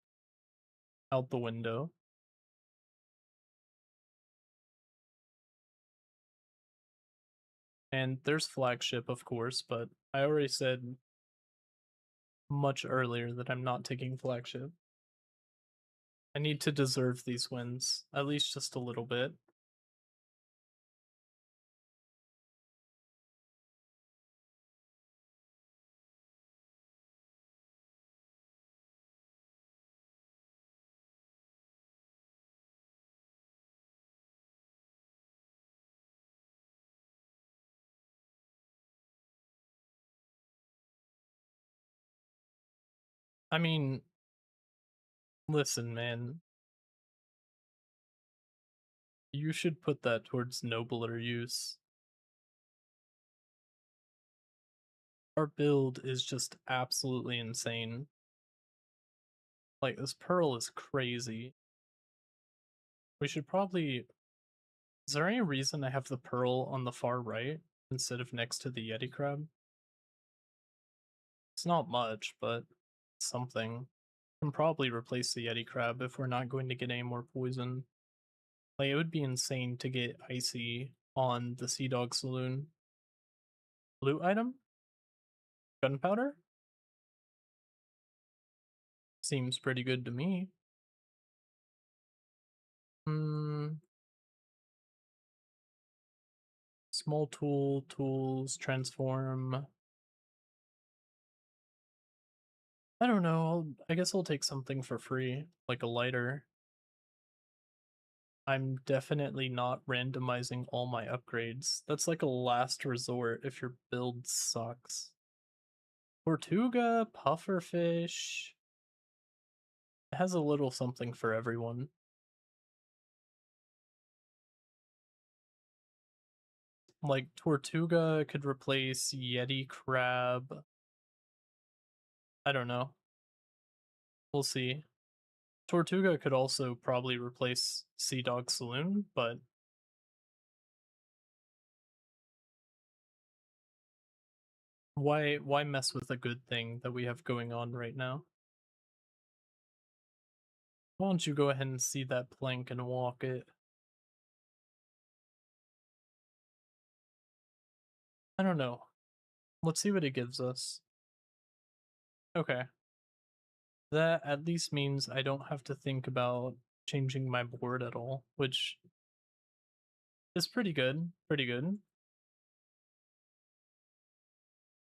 out the window. And there's Flagship, of course, but I already said much earlier that I'm not taking Flagship. I need to deserve these wins, at least just a little bit. I mean, listen, man, you should put that towards nobler use. Our build is just absolutely insane. Like, this Pearl is crazy. We should probably. Is there any reason I have the Pearl on the far right instead of next to the Yeti Crab? It's not much, but something. Can probably replace the Yeti Crab if we're not going to get any more poison. Like, it would be insane to get Icy on the Sea Dog Saloon. Loot item? Gunpowder? Seems pretty good to me. Hmm. Small tool, tools, transform. I don't know. I guess I'll take something for free, like a lighter. I'm definitely not randomizing all my upgrades. That's like a last resort if your build sucks. Tortuga, pufferfish. It has a little something for everyone. Like Tortuga could replace Yeti Crab. I don't know. We'll see. Tortuga could also probably replace Sea Dog Saloon, but why mess with a good thing that we have going on right now? Why don't you go ahead and see that plank and walk it? I don't know. Let's see what it gives us. Okay. That at least means I don't have to think about changing my board at all, which is pretty good. Pretty good.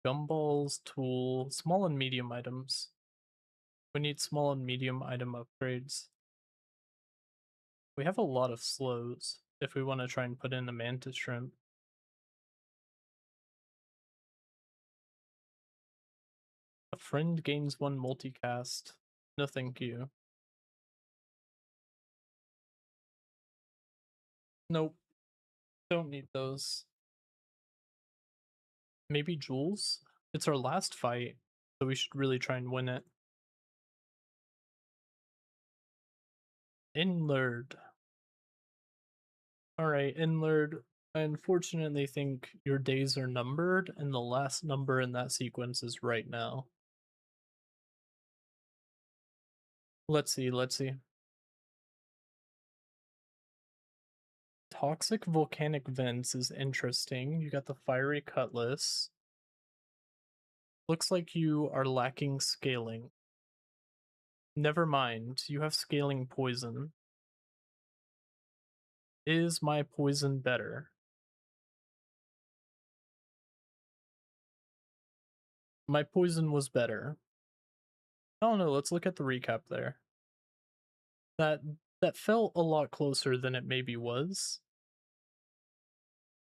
Gumballs, tool, small and medium items. We need small and medium item upgrades. We have a lot of slows if we want to try and put in a mantis shrimp. A friend gains one multicast. No thank you. Nope. Don't need those. Maybe Jules? It's our last fight, so we should really try and win it. Inlord. Alright, Inlord. I unfortunately think your days are numbered, and the last number in that sequence is right now. Let's see, let's see. Toxic volcanic vents is interesting. You got the fiery cutlass. Looks like you are lacking scaling. Never mind, you have scaling poison. Is my poison better? My poison was better. I don't know, let's look at the recap there. That that felt a lot closer than it maybe was.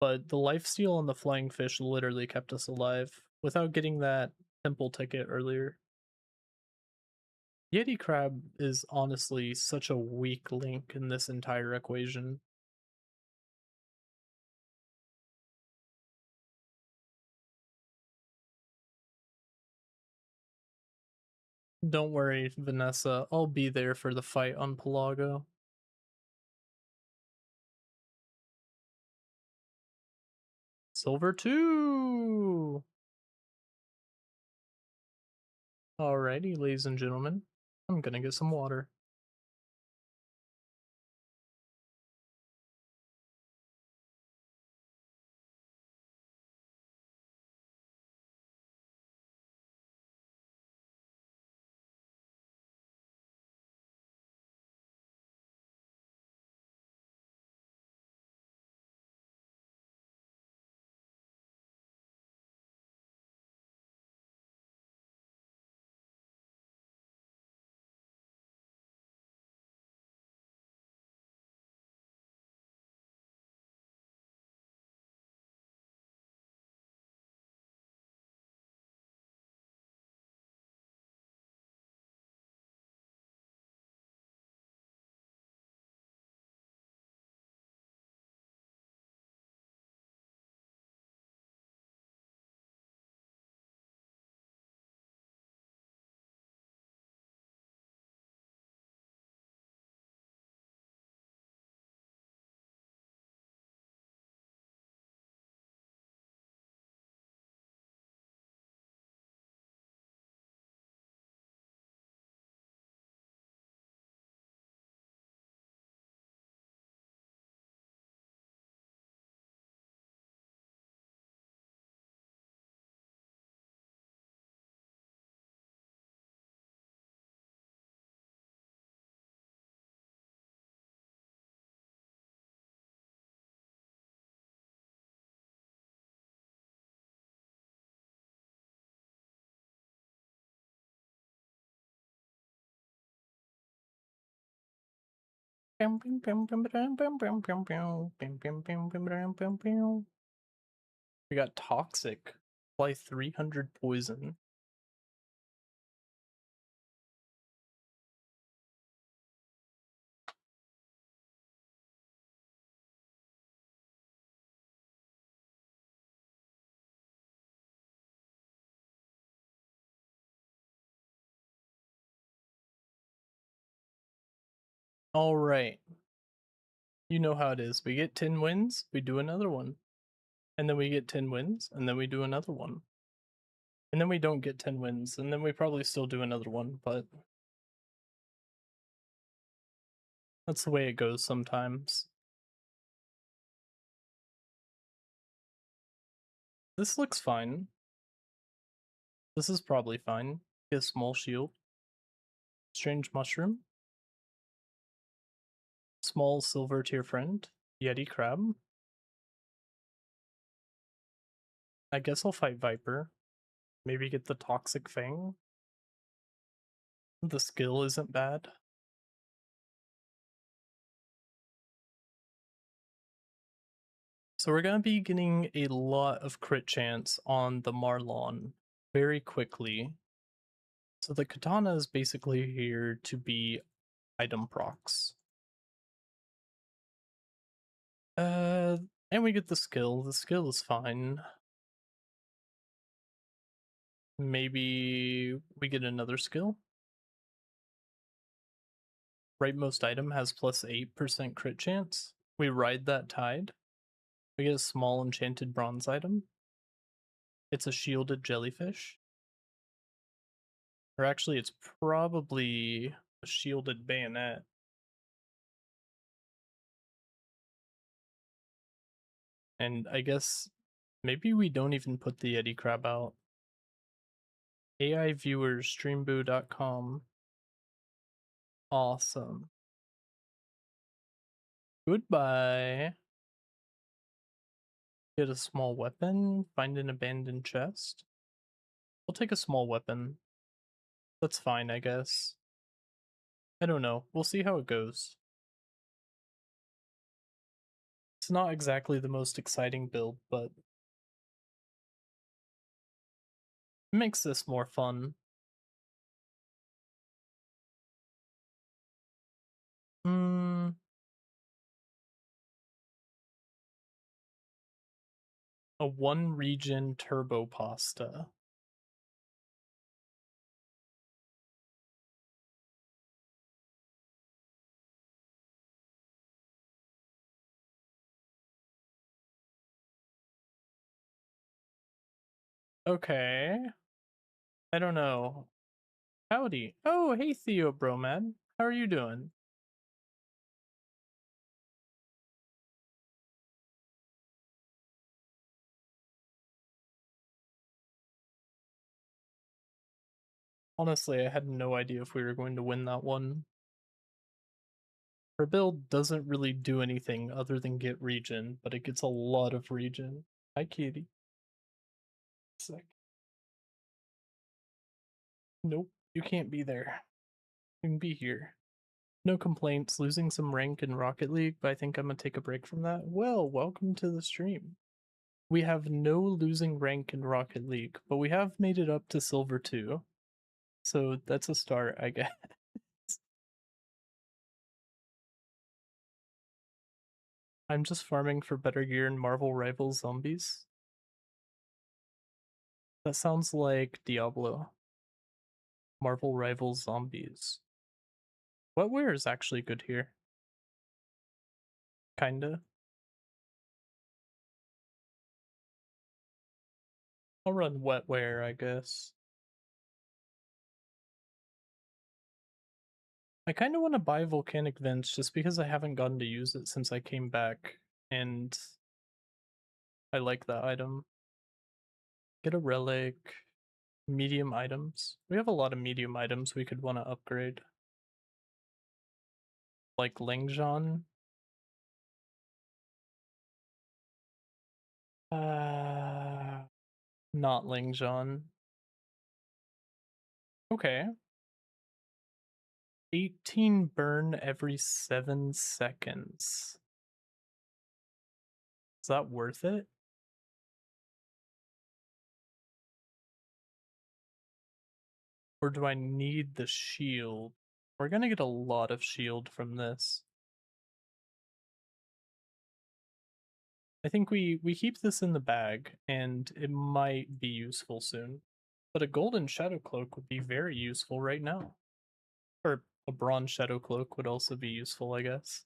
But the lifesteal on the flying fish literally kept us alive without getting that temple ticket earlier. Yeti crab is honestly such a weak link in this entire equation. Don't worry, Vanessa, I'll be there for the fight on Pelago. Silver 2! Alrighty, ladies and gentlemen, I'm gonna get some water. We got toxic. Apply 300 poison. Alright. You know how it is. We get 10 wins, we do another one. And then we get 10 wins, and then we do another one. And then we don't get 10 wins, and then we probably still do another one, but that's the way it goes sometimes. This looks fine. This is probably fine. Get a small shield. Strange mushroom. Small silver tier friend. Yeti crab. I guess I'll fight Viper. Maybe get the toxic fang. The skill isn't bad. So we're gonna be getting a lot of crit chance on the Marlon very quickly. So the katana is basically here to be item procs. Uh, and we get the skill. The skill is fine. Maybe we get another skill. Rightmost item has plus 8% crit chance. We ride that tide. We get a small enchanted bronze item. It's a shielded jellyfish. Or actually, it's probably a shielded bayonet. And I guess maybe we don't even put the Yeti crab out. AI viewers, streamboo.com. Awesome. Goodbye. Get a small weapon. Find an abandoned chest. We'll take a small weapon. That's fine, I guess. I don't know. We'll see how it goes. It's not exactly the most exciting build, but it makes this more fun. Hmm. A one region turbo pasta. Okay. I don't know. Howdy. Oh, hey Theo Bromad. How are you doing? Honestly, I had no idea if we were going to win that one. Her build doesn't really do anything other than get regen, but it gets a lot of regen. Hi, kitty. Sick. Nope, you can't be there. You can be here. No complaints, losing some rank in Rocket League, but I think I'm gonna take a break from that. Well, welcome to the stream. We have no losing rank in Rocket League, but we have made it up to Silver 2. So that's a start, I guess. I'm just farming for better gear in Marvel Rivals Zombies. That sounds like Diablo. Marvel Rivals Zombies. Wetware is actually good here. Kinda. I'll run Wetware, I guess. I kinda want to buy Volcanic Vents just because I haven't gotten to use it since I came back, and I like that item. Get a relic. Medium items. We have a lot of medium items we could want to upgrade. Like Lingzhan. Uh, Not Lingzhan. Okay. 18 burn every 7 seconds. Is that worth it? Or do I need the shield? We're gonna get a lot of shield from this. I think we keep this in the bag, and it might be useful soon. But a golden shadow cloak would be very useful right now. Or a bronze shadow cloak would also be useful, I guess.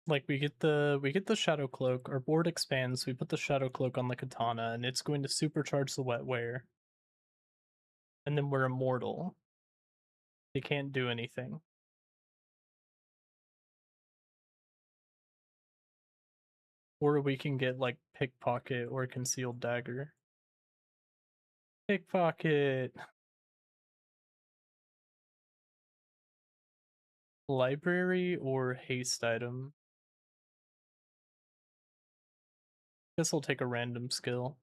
Like we get the shadow cloak, our board expands, we put the shadow cloak on the katana, and it's going to supercharge the wetware. And then we're immortal. They can't do anything. Or we can get like pickpocket or concealed dagger. Pickpocket. Library or haste item. Guess I'll take a random skill.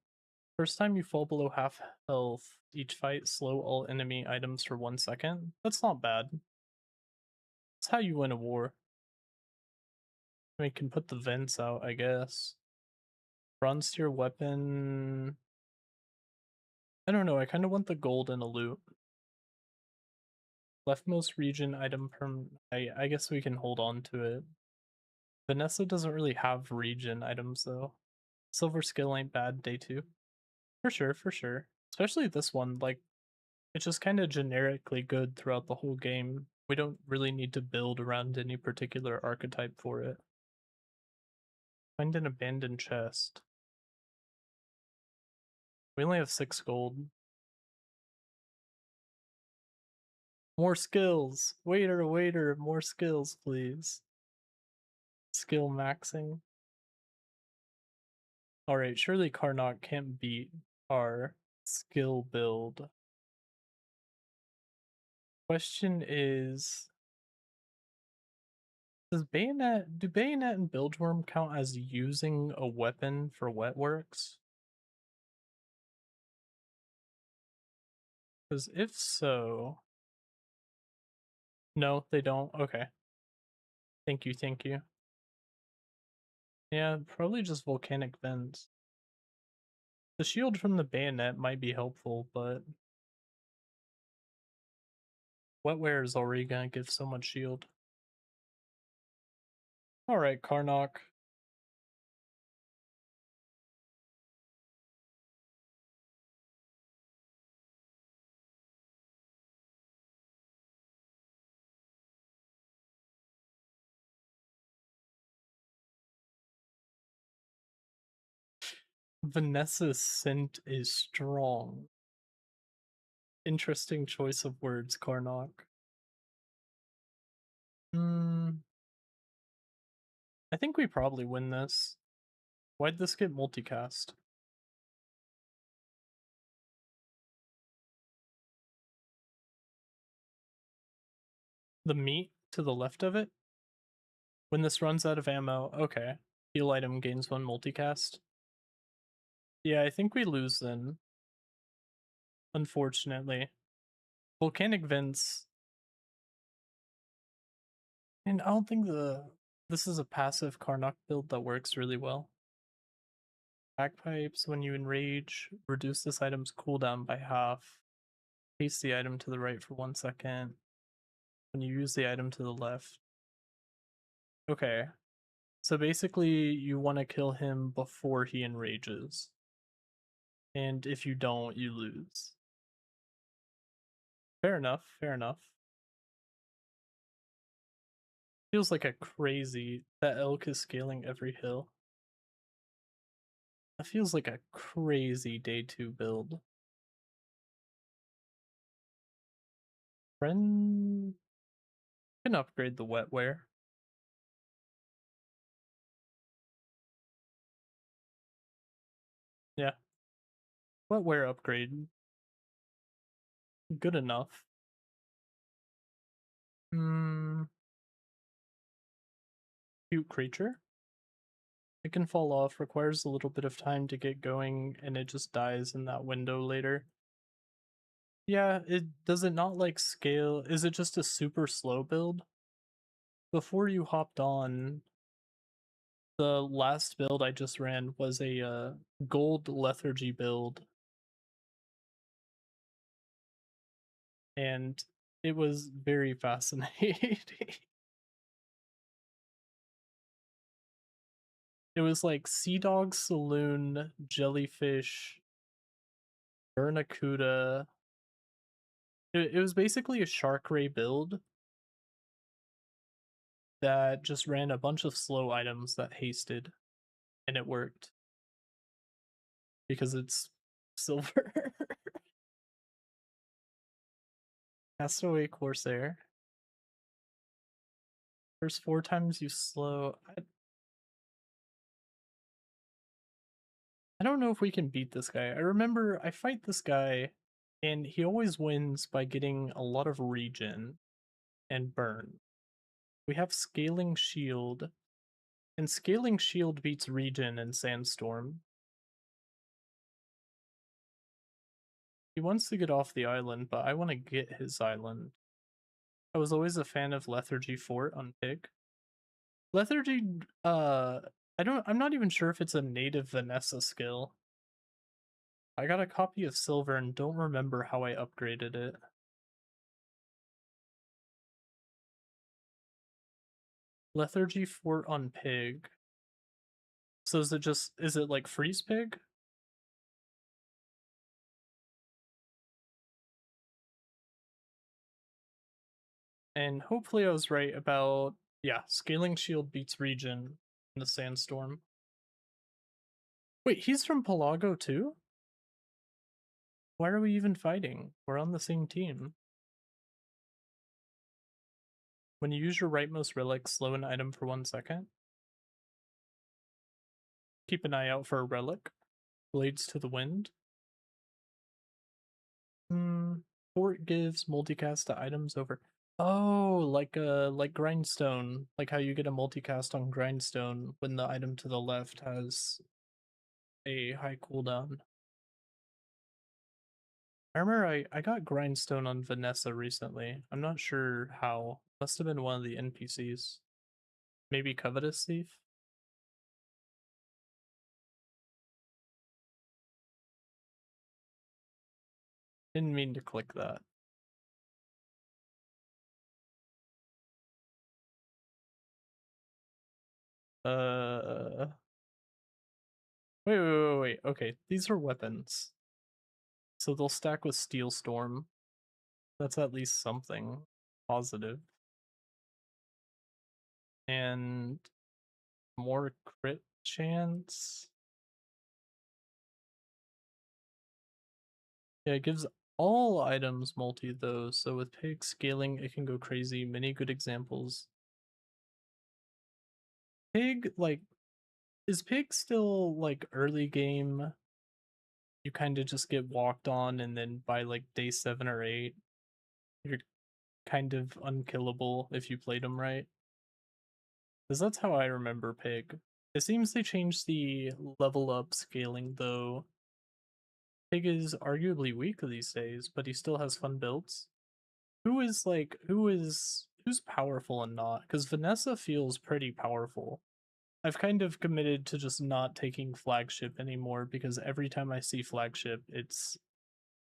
First time you fall below half health, each fight slow all enemy items for 1 second. That's not bad. That's how you win a war. We can put the vents out, I guess. Bronze tier weapon. I don't know, I kind of want the gold in a loot. Leftmost region item perm. I guess we can hold on to it. Vanessa doesn't really have region items though. Silver skill ain't bad, day 2. For sure, for sure. Especially this one, like, it's just kind of generically good throughout the whole game. We don't really need to build around any particular archetype for it. Find an abandoned chest. We only have 6 gold. More skills! Waiter, waiter, more skills, please. Skill maxing. Alright, surely Karnak can't beat our skill build. Question is, do Bayonet and Bilgeworm count as using a weapon for Wetworks? Because if so... No, they don't? Okay. Thank you, thank you. Yeah, probably just Volcanic Vents. The shield from the Bayonet might be helpful, but... Wetware is already gonna give so much shield. Alright, Karnak. Vanessa's scent is strong. Interesting choice of words, Karnok. Hmm, I think we probably win this. Why'd this get multicast? The meat to the left of it? When this runs out of ammo, okay. Heal item gains one multicast. Yeah, I think we lose then, unfortunately. Volcanic vents. And I don't think this is a passive Karnok build that works really well. Bagpipes, when you enrage, reduce this item's cooldown by half. Paste the item to the right for 1 second. When you use the item to the left. Okay. So basically, you want to kill him before he enrages. And if you don't, you lose. Fair enough, fair enough. Feels like a crazy. That elk is scaling every hill. That feels like a crazy day 2 build. Friend can upgrade the wetware. Yeah. Wetware upgrade. Good enough. Hmm. Cute creature. It can fall off, requires a little bit of time to get going, and it just dies in that window later. Yeah, it does it not like scale? Is it just a super slow build? Before you hopped on, the last build I just ran was a gold lethargy build, and it was very fascinating. It was like Sea Dog Saloon, Jellyfish, Barracuda. It was basically a Shark Ray build that just ran a bunch of slow items that hasted, and it worked because it's silver. Castaway Corsair. First 4 times you slow. I don't know if we can beat this guy. I remember I fight this guy, and he always wins by getting a lot of regen and burn. We have Scaling Shield, and Scaling Shield beats regen and Sandstorm. He wants to get off the island, but I want to get his island. I was always a fan of Lethargy Fort on Pig. Lethargy, I'm not even sure if it's a native Vanessa skill. I got a copy of Silver and don't remember how I upgraded it. Lethargy Fort on Pig. So is it like Freeze Pig? And hopefully I was right about, yeah, Scaling Shield beats Regen in the Sandstorm. Wait, he's from Pelago too? Why are we even fighting? We're on the same team. When you use your rightmost relic, slow an item for 1 second. Keep an eye out for a relic. Blades to the Wind. Hmm. Fort gives multicast to items over. Oh, like Grindstone, like how you get a multicast on Grindstone when the item to the left has a high cooldown. I remember I got Grindstone on Vanessa recently. I'm not sure how. Must have been one of the NPCs. Maybe Covetous Thief? Didn't mean to click that. Uh wait. Okay, these are weapons. So they'll stack with Steel Storm. That's at least something positive. And more crit chance. Yeah, it gives all items multi though, so with pig scaling, it can go crazy. Many good examples. Pig, like, is pig still like early game? You kind of just get walked on, and then by like day 7 or 8, you're kind of unkillable if you played them right. Because that's how I remember pig. It seems they changed the level up scaling though. Pig is arguably weak these days, but he still has fun builds. Who's powerful and not? Because Vanessa feels pretty powerful. I've kind of committed to just not taking flagship anymore because every time I see flagship, it's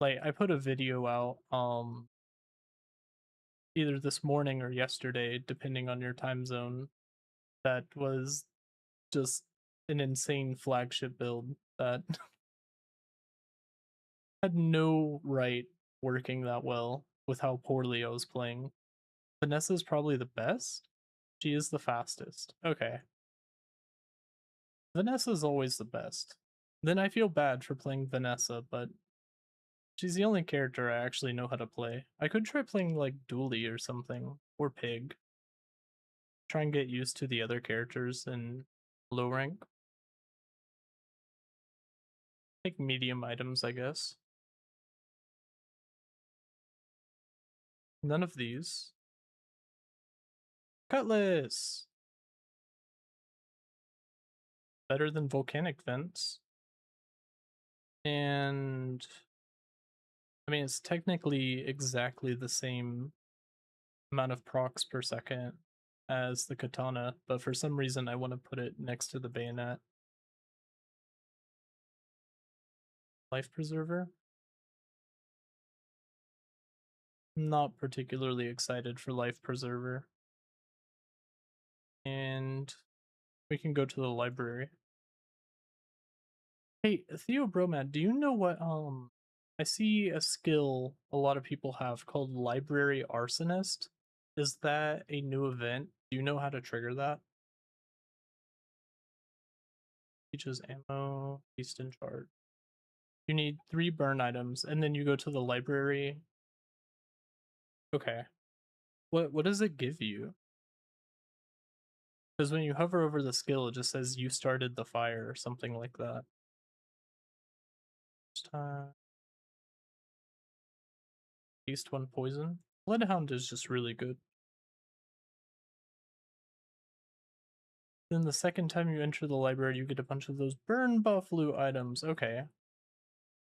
like I put a video out either this morning or yesterday, depending on your time zone, that was just an insane flagship build that had no right working that well with how poorly I was playing. Vanessa's probably the best. She is the fastest. Okay. Vanessa's always the best. Then I feel bad for playing Vanessa, but she's the only character I actually know how to play. I could try playing like Dooley or something, or Pig. Try and get used to the other characters in low rank. Like medium items, I guess. None of these. Cutlass! Better than volcanic vents. And I mean, it's technically exactly the same amount of procs per second as the katana, but for some reason I want to put it next to the bayonet. Life preserver? Not particularly excited for life preserver. And we can go to the library. Hey, Theo Bromad, do you know what I see a skill a lot of people have called Library Arsonist? Is that a new event? Do you know how to trigger that? Teaches ammo, beast and chart. You need 3 burn items, and then you go to the library. Okay. What does it give you? Because when you hover over the skill, it just says you started the fire or something like that. Beast 1 poison. Bloodhound is just really good. Then the second time you enter the library, you get a bunch of those burn buff loot items. Okay.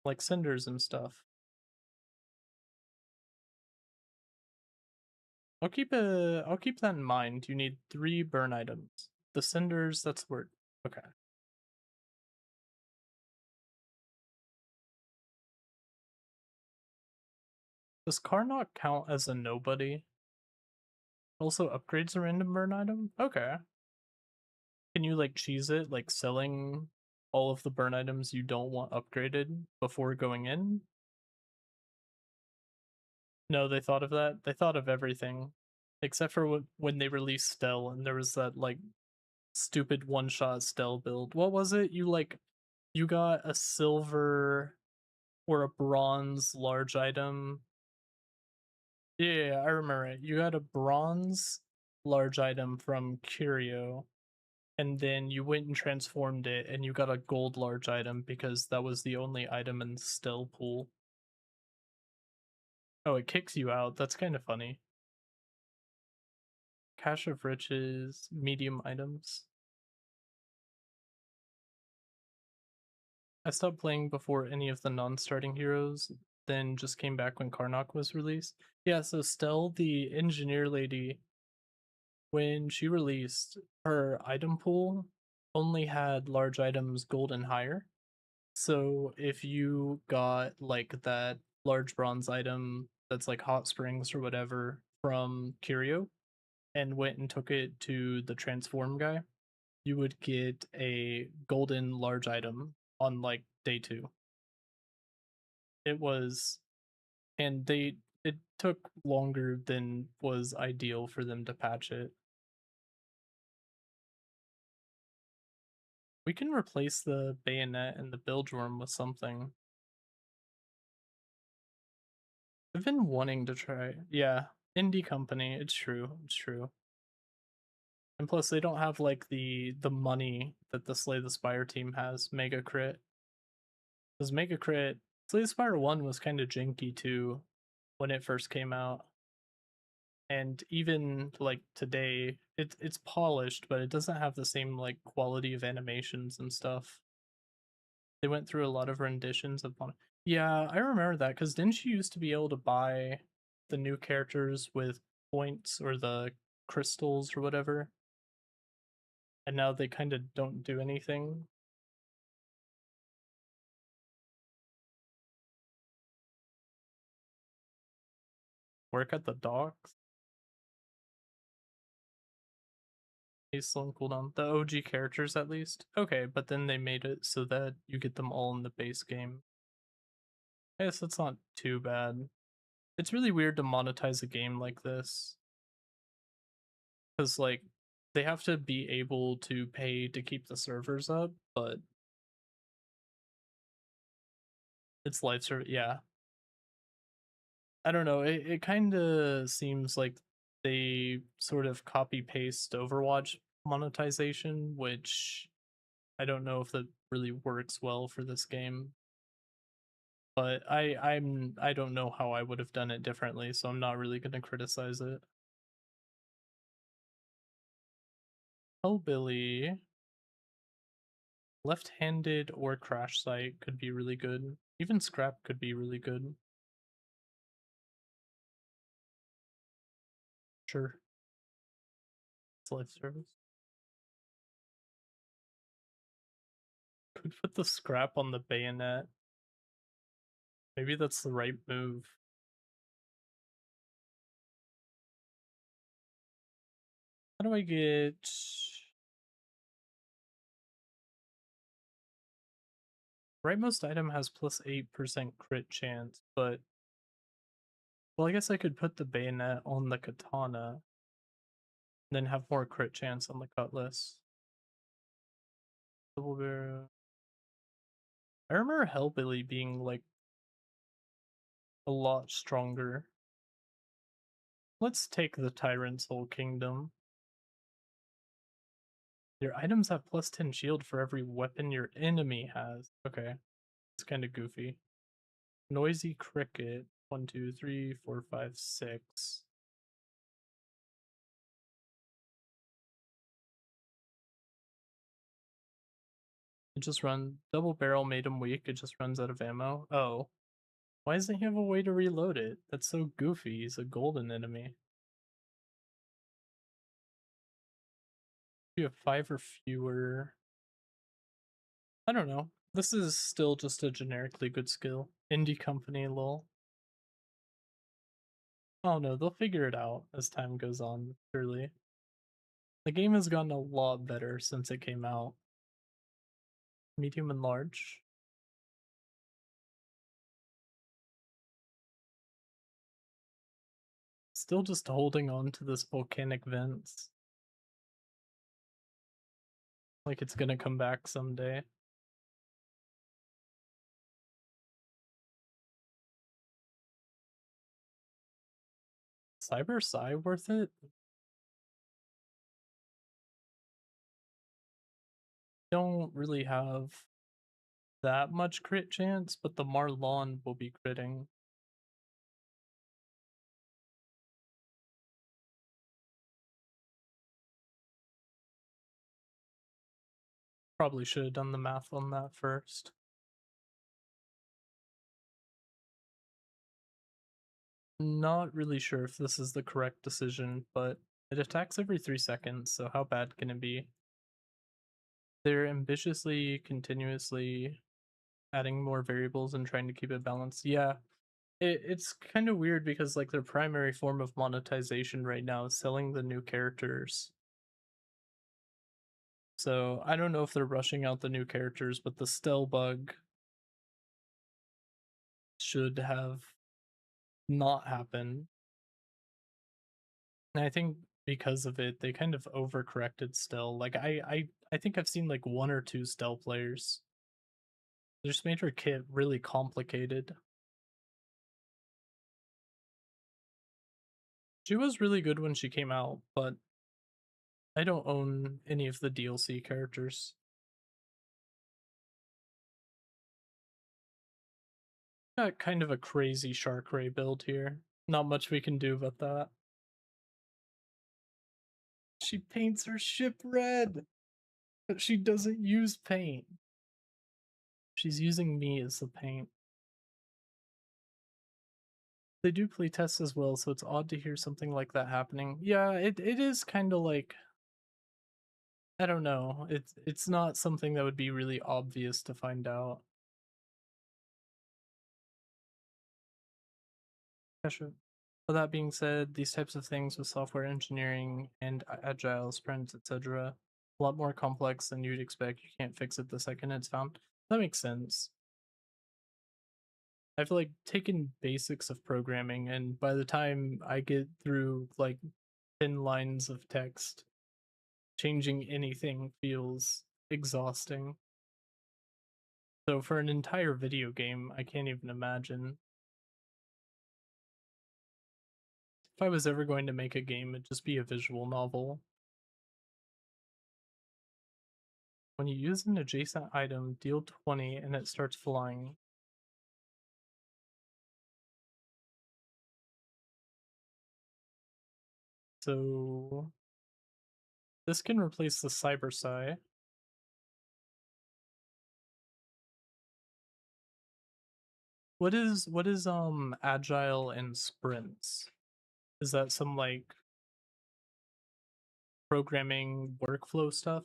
Like cinders and stuff. I'll keep that in mind. You need 3 burn items. The cinders, that's where okay. Does Karnok count as a nobody? Also upgrades a random burn item? Okay. Can you like cheese it, like selling all of the burn items you don't want upgraded before going in? No, they thought of that. They thought of everything. Except for when they released Stell and there was that like stupid one-shot Stell build. What was it? You got a silver or a bronze large item. Yeah, I remember it. You got a bronze large item from Curio, and then you went and transformed it, and you got a gold large item because that was the only item in the Stell pool. Oh, it kicks you out. That's kind of funny. Cache of Riches, medium items. I stopped playing before any of the non-starting heroes, then just came back when Karnok was released. Yeah, so Stell, the engineer lady, when she released, her item pool only had large items gold and higher. So if you got like that large bronze item that's like hot springs or whatever from Curio and went and took it to the transform guy, you would get a golden large item on like day 2. It was and they it took longer than was ideal for them to patch it. We can replace the bayonet and the bilge worm with something. I've been wanting to try. Yeah, indie company. It's true. It's true. And plus, they don't have like the money that the Slay the Spire team has. Mega Crit. Because Mega Crit, Slay the Spire 1 was kind of janky too when it first came out. And even like today, it's polished, but it doesn't have the same like quality of animations and stuff. They went through a lot of renditions of Mon. Yeah, I remember that because didn't you used to be able to buy the new characters with points or the crystals or whatever? And now they kind of don't do anything. Work at the docks. He's slow and cooldown. The OG characters at least. Okay, but then they made it so that you get them all in the base game. I guess that's not too bad. It's really weird to monetize a game like this. Because like they have to be able to pay to keep the servers up, but it's live service. Yeah, I don't know. It kind of seems like they sort of copy paste Overwatch monetization, which I don't know if that really works well for this game. But I don't know how I would have done it differently, so I'm not really gonna criticize it. Hellbilly, left-handed or crash site could be really good. Even scrap could be really good. Sure, it's live service. Could put the scrap on the bayonet. Maybe that's the right move. How do I get rightmost item has plus 8% crit chance, but well, I guess I could put the bayonet on the katana, then have more crit chance on the cutlass. Double barrel. I remember Hellbilly being like a lot stronger. Let's take the Tyrant's whole kingdom. Your items have plus 10 shield for every weapon your enemy has. Okay, it's kind of goofy. Noisy cricket. 1, 2, 3, 4, 5, 6. It just run double barrel made him weak. It just runs out of ammo. Oh, why doesn't he have a way to reload it? That's so goofy. He's a golden enemy. You have 5 or fewer. I don't know. This is still just a generically good skill. Indie company, lol. Oh no, they'll figure it out as time goes on, surely. The game has gotten a lot better since it came out. Medium and large. Still just holding on to this volcanic vents. Like it's gonna come back someday. Cyber Psy worth it? Don't really have that much crit chance, but the Marlon will be critting. Probably should have done the math on that first. Not really sure if this is the correct decision, but it attacks every 3 seconds, so how bad can it be? They're ambitiously, continuously adding more variables and trying to keep it balanced. Yeah, it's kind of weird because like their primary form of monetization right now is selling the new characters. So I don't know if they're rushing out the new characters, but the Stell bug should have not happened. And I think because of it, they kind of overcorrected Stell. Like I think I've seen like 1 or 2 Stell players. They just made her kit really complicated. She was really good when she came out, but I don't own any of the DLC characters. Got kind of a crazy Shark Ray build here. Not much we can do about that. She paints her ship red, but she doesn't use paint. She's using me as the paint. They do play tests as well, so it's odd to hear something like that happening. Yeah, it is kind of like, I don't know. It's not something that would be really obvious to find out. Yeah, sure. But that being said, these types of things with software engineering and agile sprints, etc., a lot more complex than you'd expect. You can't fix it the second it's found. That makes sense. I've like taken basics of programming, and by the time I get through like 10 lines of text, changing anything feels exhausting. So for an entire video game, I can't even imagine. If I was ever going to make a game, it'd just be a visual novel. When you use an adjacent item, deal 20 and it starts flying. So this can replace the Cyber Psy. What is agile and sprints? Is that some like programming workflow stuff?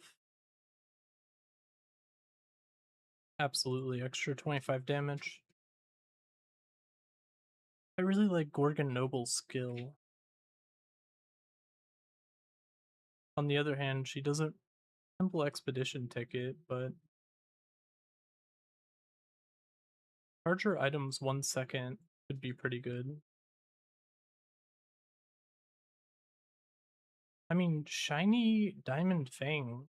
Absolutely, extra 25 damage. I really like Gorgon Noble's skill. On the other hand, she doesn't simple expedition ticket, but charger items 1 second could be pretty good. I mean, shiny Diamond Fang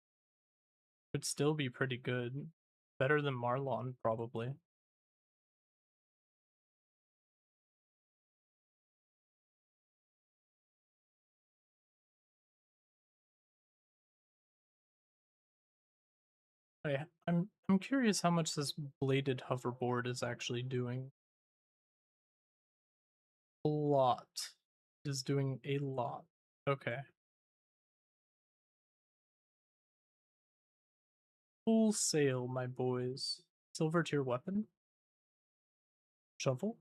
would still be pretty good. Better than Marlon, probably. I'm curious how much this bladed hoverboard is actually doing. A lot. Is doing a lot. Okay. Full sail, my boys. Silver tier weapon? Shovel?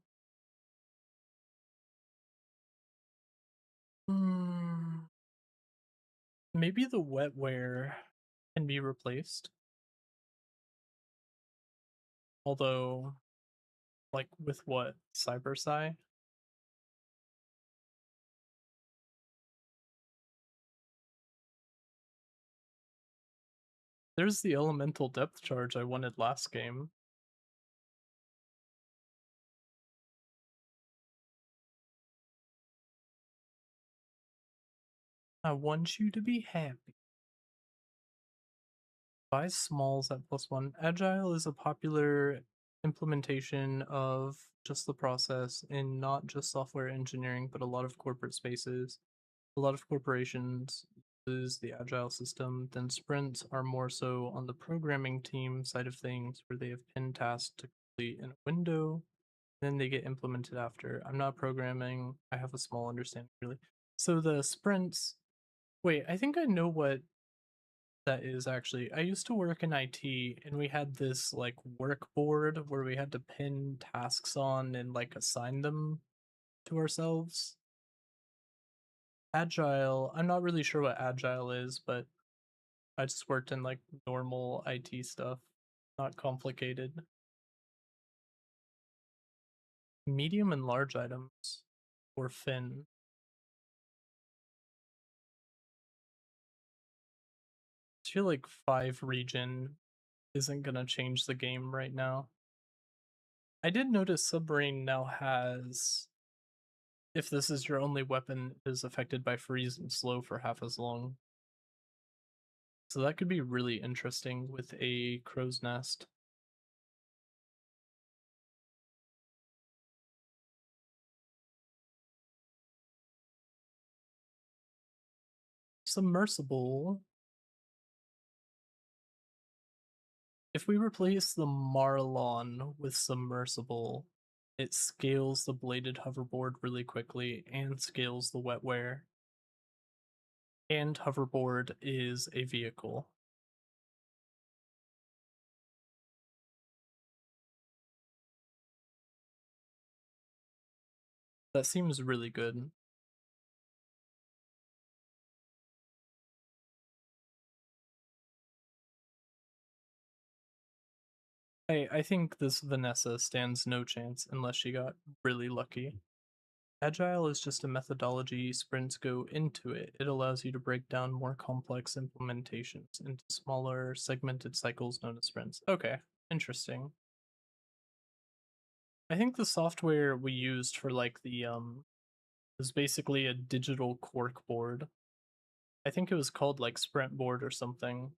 Hmm. Maybe the wetware can be replaced. Although, like with what? Cyber Psy? There's the elemental depth charge I wanted last game. I want you to be happy. Buy smalls at +1. Agile is a popular implementation of just the process in not just software engineering, but a lot of corporate spaces. A lot of corporations use the agile system. Then sprints are more so on the programming team side of things, where they have pinned tasks to complete in a window. Then they get implemented after. I'm not programming. I have a small understanding, really. So the sprints. Wait, I think I know what that is actually. I used to work in IT and we had this like work board where we had to pin tasks on and like assign them to ourselves. Agile, I'm not really sure what agile is, but I just worked in like normal IT stuff, not complicated. Medium and large items or fin. I feel like 5 region isn't gonna change the game right now. I did notice Submarine now has, if this is your only weapon, is affected by freeze and slow for half as long. So that could be really interesting with a crow's nest. Submersible. If we replace the Marlon with Submersible, it scales the bladed hoverboard really quickly and scales the wetware. And hoverboard is a vehicle. That seems really good. I think this Vanessa stands no chance unless she got really lucky. Agile is just a methodology sprints go into it. It allows you to break down more complex implementations into smaller segmented cycles known as sprints. Okay, interesting. I think the software we used for like the was basically a digital cork board. I think it was called like Sprint board or something.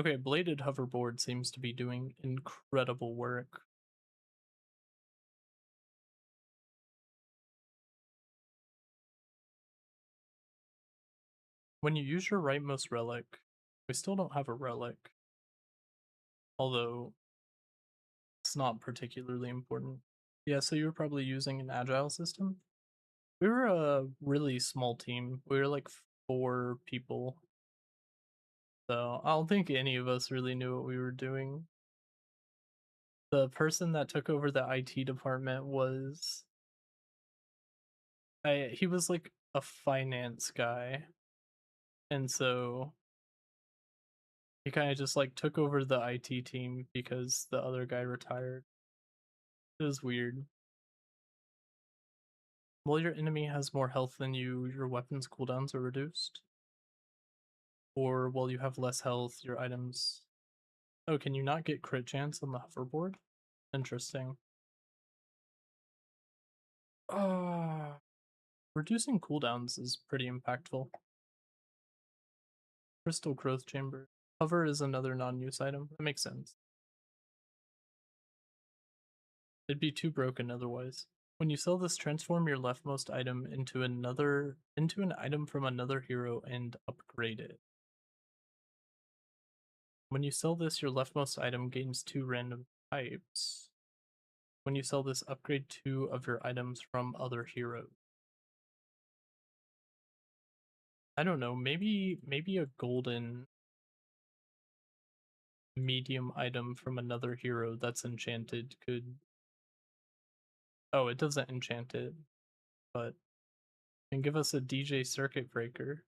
Okay, bladed hoverboard seems to be doing incredible work. When you use your rightmost relic, we still don't have a relic, although it's not particularly important. Yeah, so you were probably using an agile system? We were a really small team. We were like 4 people. So I don't think any of us really knew what we were doing. The person that took over the IT department was he was like a finance guy. And so he kind of just like took over the IT team because the other guy retired. It was weird. While your enemy has more health than you, your weapons cooldowns are reduced. Or while you have less health, your items. Oh, can you not get crit chance on the hoverboard? Interesting. Reducing cooldowns is pretty impactful. Crystal growth chamber. Hover is another non-use item. That makes sense. It'd be too broken otherwise. When you sell this, transform your leftmost item into an item from another hero and upgrade it. When you sell this, your leftmost item gains 2 random types. When you sell this, upgrade 2 of your items from other heroes. I don't know, maybe a golden medium item from another hero that's enchanted could. Oh, it doesn't enchant it, but can give us a DJ circuit breaker.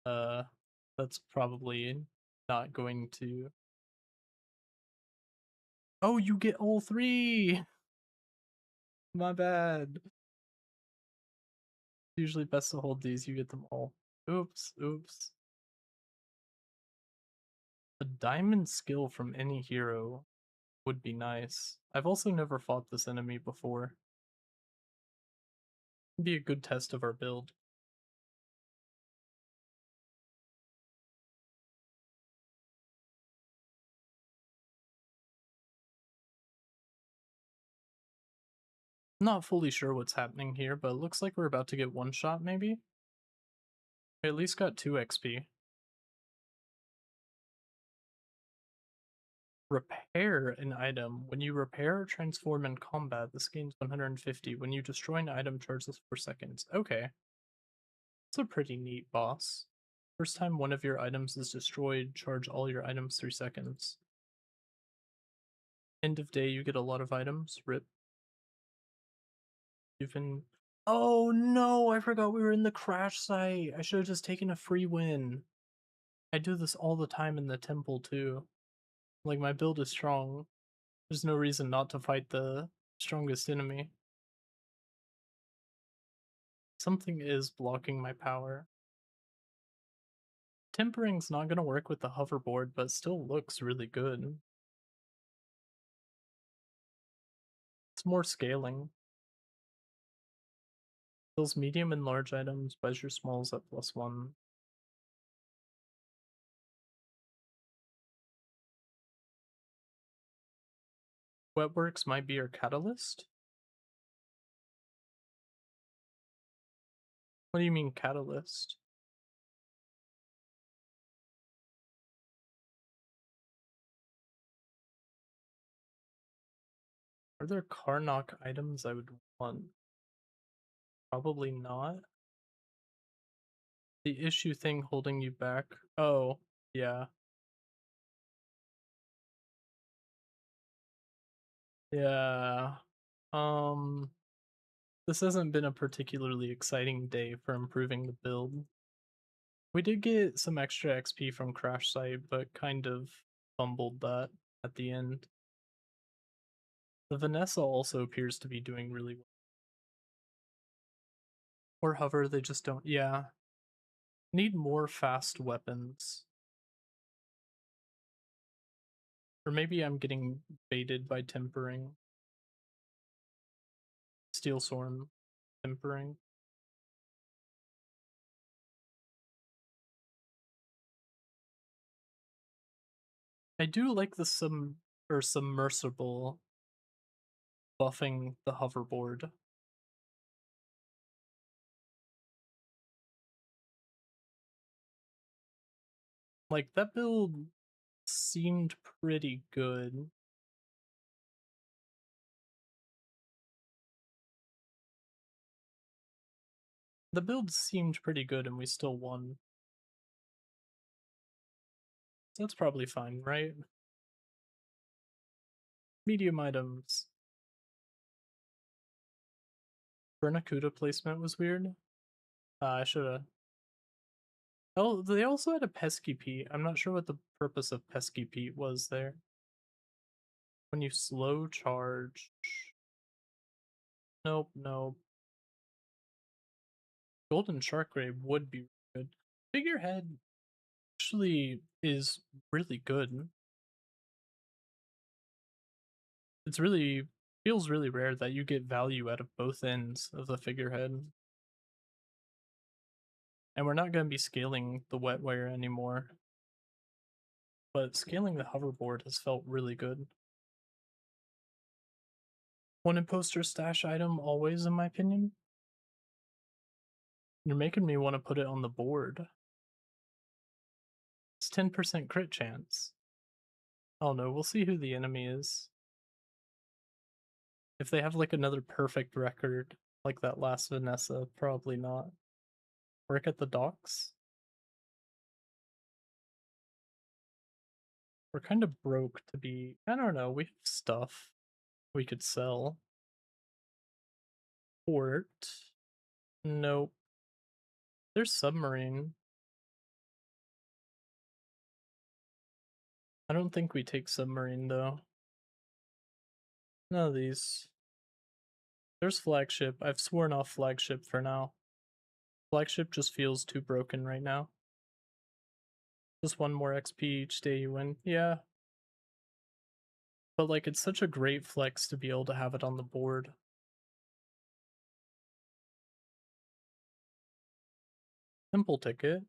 Uh that's probably not going to. Oh, you get all 3. My bad. Usually best to hold these, you get them all. Oops, oops. A diamond skill from any hero would be nice. I've also never fought this enemy before. It'd be a good test of our build. Not fully sure what's happening here, but it looks like we're about to get one shot maybe? We at least got 2 XP. Repair an item. When you repair or transform in combat, this gains 150. When you destroy an item, charge this 4 seconds. Okay. It's a pretty neat boss. First time one of your items is destroyed, charge all your items 3 seconds. End of day, you get a lot of items. Rip. You've been. Oh no, I forgot we were in the crash site. I should have just taken a free win. I do this all the time in the temple too. Like, my build is strong. There's no reason not to fight the strongest enemy. Something is blocking my power. Tempering's not gonna work with the hoverboard, but still looks really good. It's more scaling. Kills medium and large items, buys your smalls at +1. Wetworks might be our catalyst. What do you mean catalyst? Are there car knock items I would want? Probably not. The issue thing holding you back. Oh, yeah. Yeah. Um, this hasn't been a particularly exciting day for improving the build. We did get some extra XP from Crash Site, but kind of fumbled that at the end. The Vanessa also appears to be doing really well. Or Hover, they just don't. Yeah. Need more fast weapons. Or maybe I'm getting baited by tempering. Steel Storm tempering. I do like the submersible buffing the hoverboard. Like that build seemed pretty good. The build seemed pretty good and we still won. So that's probably fine, right? Medium items. Bernacuda placement was weird. I should've. Oh, they also had a Pesky Pete. I'm not sure what the purpose of Pesky Pete was there. When you slow charge. Nope, nope. Golden Shark Ray would be good. Figurehead actually is really good. It's really feels really rare that you get value out of both ends of the figurehead. And we're not going to be scaling the wetware anymore. But scaling the hoverboard has felt really good. One imposter stash item always, in my opinion. You're making me want to put it on the board. It's 10% crit chance. Oh no, we'll see who the enemy is. If they have like another perfect record, like that last Vanessa, probably not. Work at the docks? We're kind of broke to be. I don't know, we have stuff we could sell. Port. Nope. There's submarine. I don't think we take submarine though. None of these. There's flagship. I've sworn off flagship for now. Flagship just feels too broken right now. Just one more XP each day you win. Yeah. But like it's such a great flex to be able to have it on the board. Simple ticket.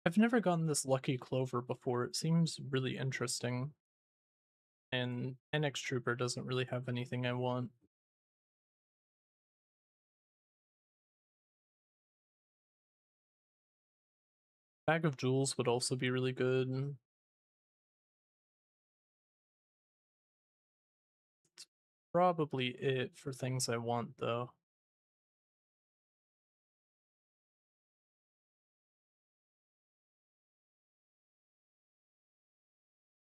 I've never gotten this lucky clover before. It seems really interesting. And NX Trooper doesn't really have anything I want. Bag of Jewels would also be really good. It's probably it for things I want though.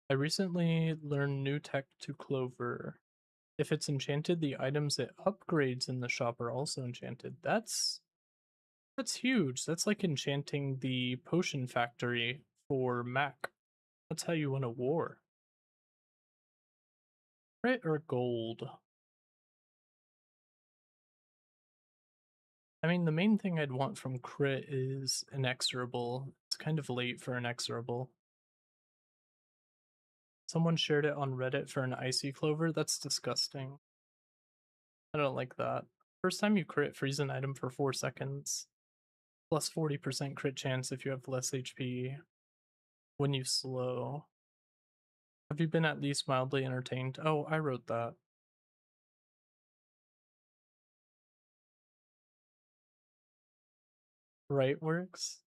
I recently learned new tech to Clover. If it's enchanted, the items it upgrades in the shop are also enchanted. That's huge. That's like enchanting the potion factory for Mac. That's how you win a war. Crit or gold? I mean, the main thing I'd want from crit is inexorable. It's kind of late for inexorable. Someone shared it on Reddit for an icy clover. That's disgusting. I don't like that. First time you crit, freeze an item for 4 seconds. Plus 40% crit chance if you have less HP. When you slow. Have you been at least mildly entertained? Oh, I wrote that. Right works?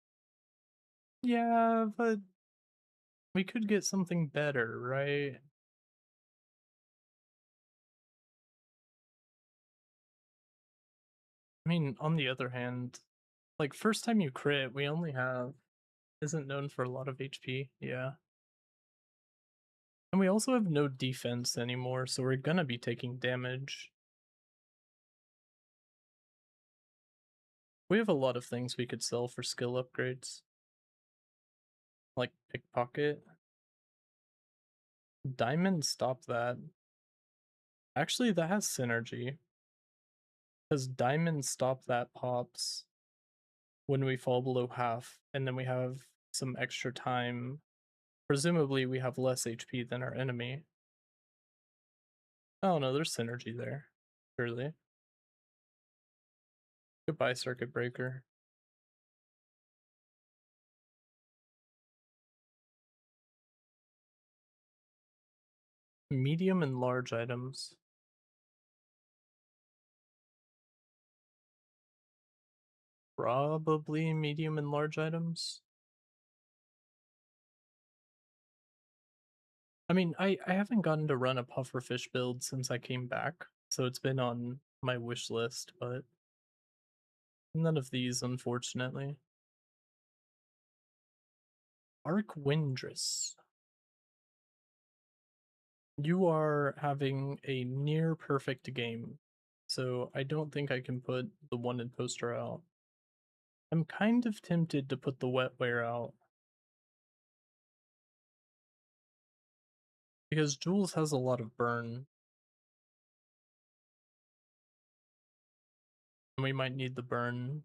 Yeah, but we could get something better, right? I mean, on the other hand, like first time you crit, we only have isn't known for a lot of HP. Yeah. And we also have no defense anymore, so we're gonna be taking damage. We have a lot of things we could sell for skill upgrades, like pickpocket. Diamond, stop that. Actually, that has synergy, because diamond stop that pops when we fall below half, and then we have some extra time. Presumably, we have less HP than our enemy. Oh no, there's synergy there. Surely. Goodbye, circuit breaker. Medium and large items. Probably medium and large items. I mean, I haven't gotten to run a pufferfish build since I came back, so it's been on my wish list, but none of these, unfortunately. Arc Windress. You are having a near perfect game, so I don't think I can put the wanted poster out. I'm kind of tempted to put the wetware out because Jules has a lot of burn, and we might need the burn.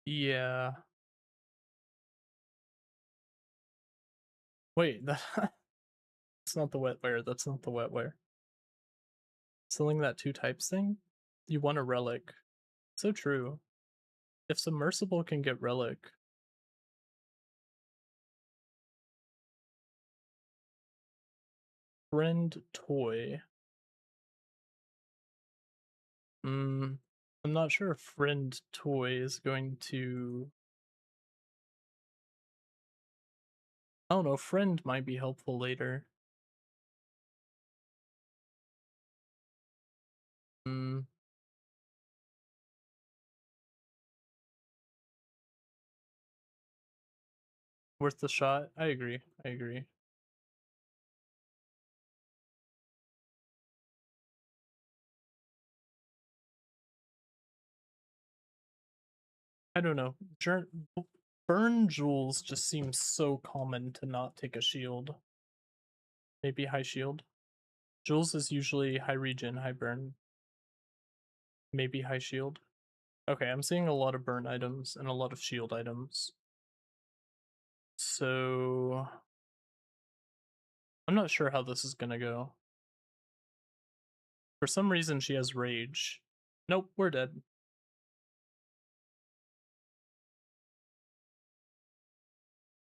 Yeah. Wait, that's not the wetware. That's not the wetware. Selling that two types thing? You want a relic. So true. If Submersible can get relic, friend toy. I'm not sure if friend toy is going to. I don't know. Friend might be helpful later. Hmm. Worth the shot. I agree. I agree. I don't know. Burn jewels just seems so common to not take a shield. Maybe high shield. Jules is usually high regen, high burn. Maybe high shield. Okay, I'm seeing a lot of burn items and a lot of shield items. So I'm not sure how this is gonna go. For some reason she has rage. Nope, we're dead.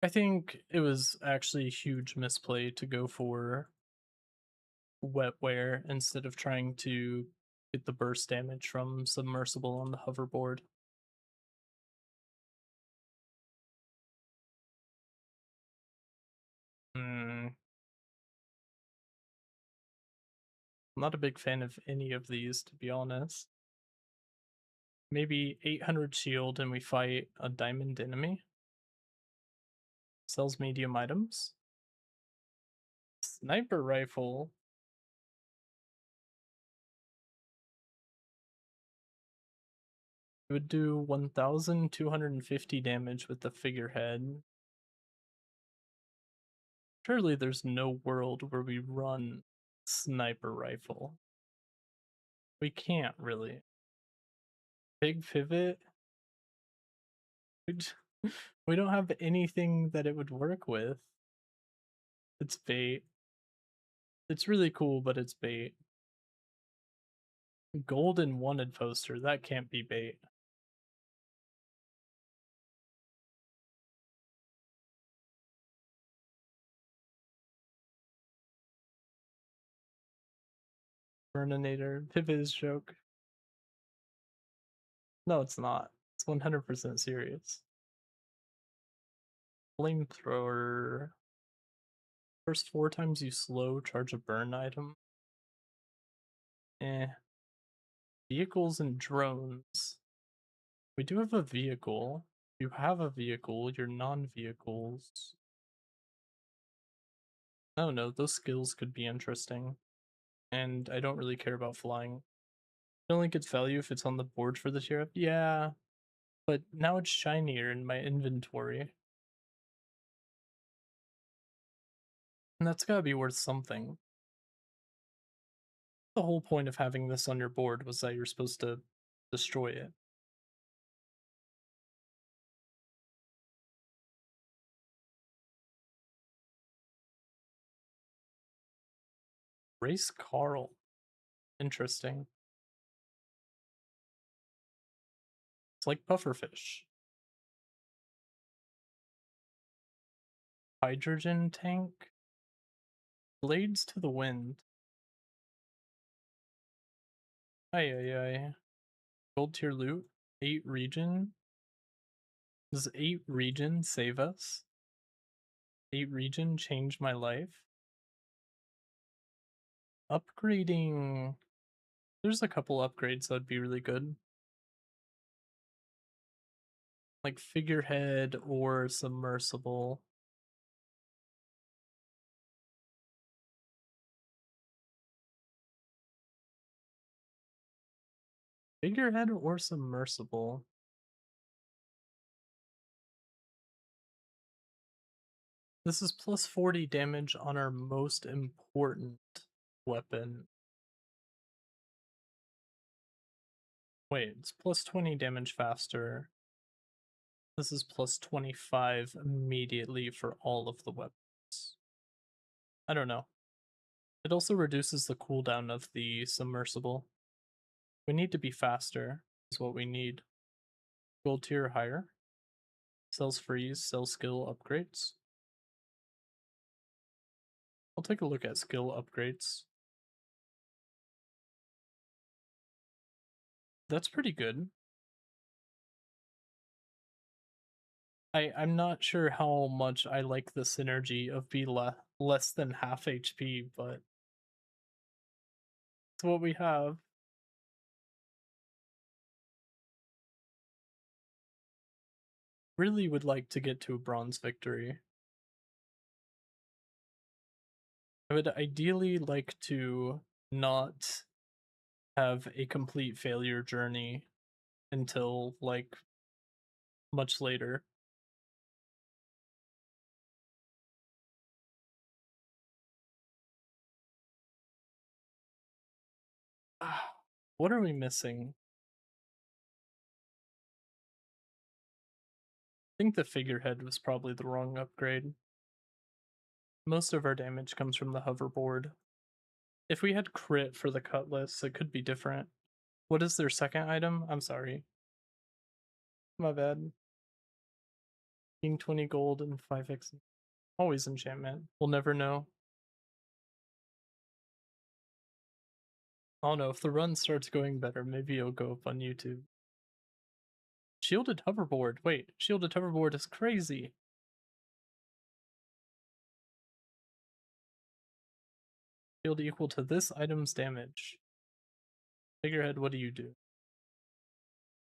I think it was actually a huge misplay to go for wetware instead of trying to get the burst damage from submersible on the hoverboard. I'm not a big fan of any of these, to be honest. Maybe 800 shield and we fight a diamond enemy. Sells medium items. Sniper rifle. It would do 1250 damage with the figurehead. Surely there's no world where we run sniper rifle. We can't really. Big pivot. We don't have anything that it would work with. It's bait. It's really cool, but it's bait. Golden wanted poster. That can't be bait. Burninator. Pivot is joke. No, it's not. It's 100% serious. Flamethrower. First 4 times you slow, charge a burn item. Eh. Vehicles and drones. We do have a vehicle. You have a vehicle, your non-vehicles. I don't know, those skills could be interesting. And I don't really care about flying. It only gets value if it's on the board for the tier up. Yeah, but now it's shinier in my inventory. And that's gotta be worth something. The whole point of having this on your board was that you're supposed to destroy it. Race Carl. Interesting. It's like pufferfish. Hydrogen tank. Blades to the wind. Ay ay ay. Gold tier loot. 8 region. Does 8 region save us? 8 region change my life? Upgrading. There's a couple upgrades that'd be really good. Like figurehead or submersible. Figurehead or submersible. This is plus 40 damage on our most important weapon. Wait, it's plus 20 damage faster. This is plus 25 immediately for all of the weapons. I don't know. It also reduces the cooldown of the submersible. We need to be faster, is what we need. Gold tier higher. Cells freeze, cell skill upgrades. I'll take a look at skill upgrades. That's pretty good. I'm not sure how much I like the synergy of be less than half HP, but it's what we have. Really would like to get to a bronze victory. I would ideally like to not have a complete failure journey until like much later. What are we missing? I think the figurehead was probably the wrong upgrade. Most of our damage comes from the hoverboard. If we had crit for the cutlass, it could be different. What is their second item? I'm sorry. My bad. 20 gold and 5x. Always enchantment. We'll never know. I don't know. If the run starts going better, maybe it'll go up on YouTube. Shielded hoverboard. Wait, shielded hoverboard is crazy. Shield equal to this item's damage. Figurehead, what do you do?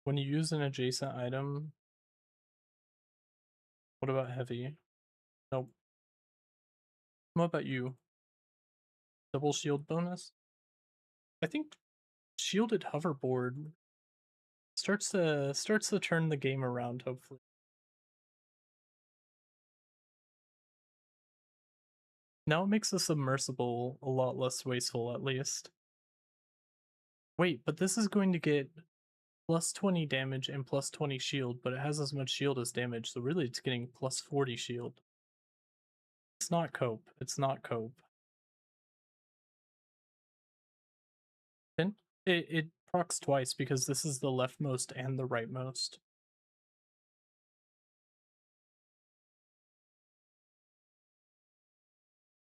When you use an adjacent item, what about heavy? Nope. What about you? Double shield bonus? I think shielded hoverboard starts to turn the game around, hopefully. Now it makes the submersible a lot less wasteful, at least. Wait, but this is going to get plus 20 damage and plus 20 shield, but it has as much shield as damage, so really it's getting plus 40 shield. It's not cope. It's not cope. And it procs twice because this is the leftmost and the rightmost.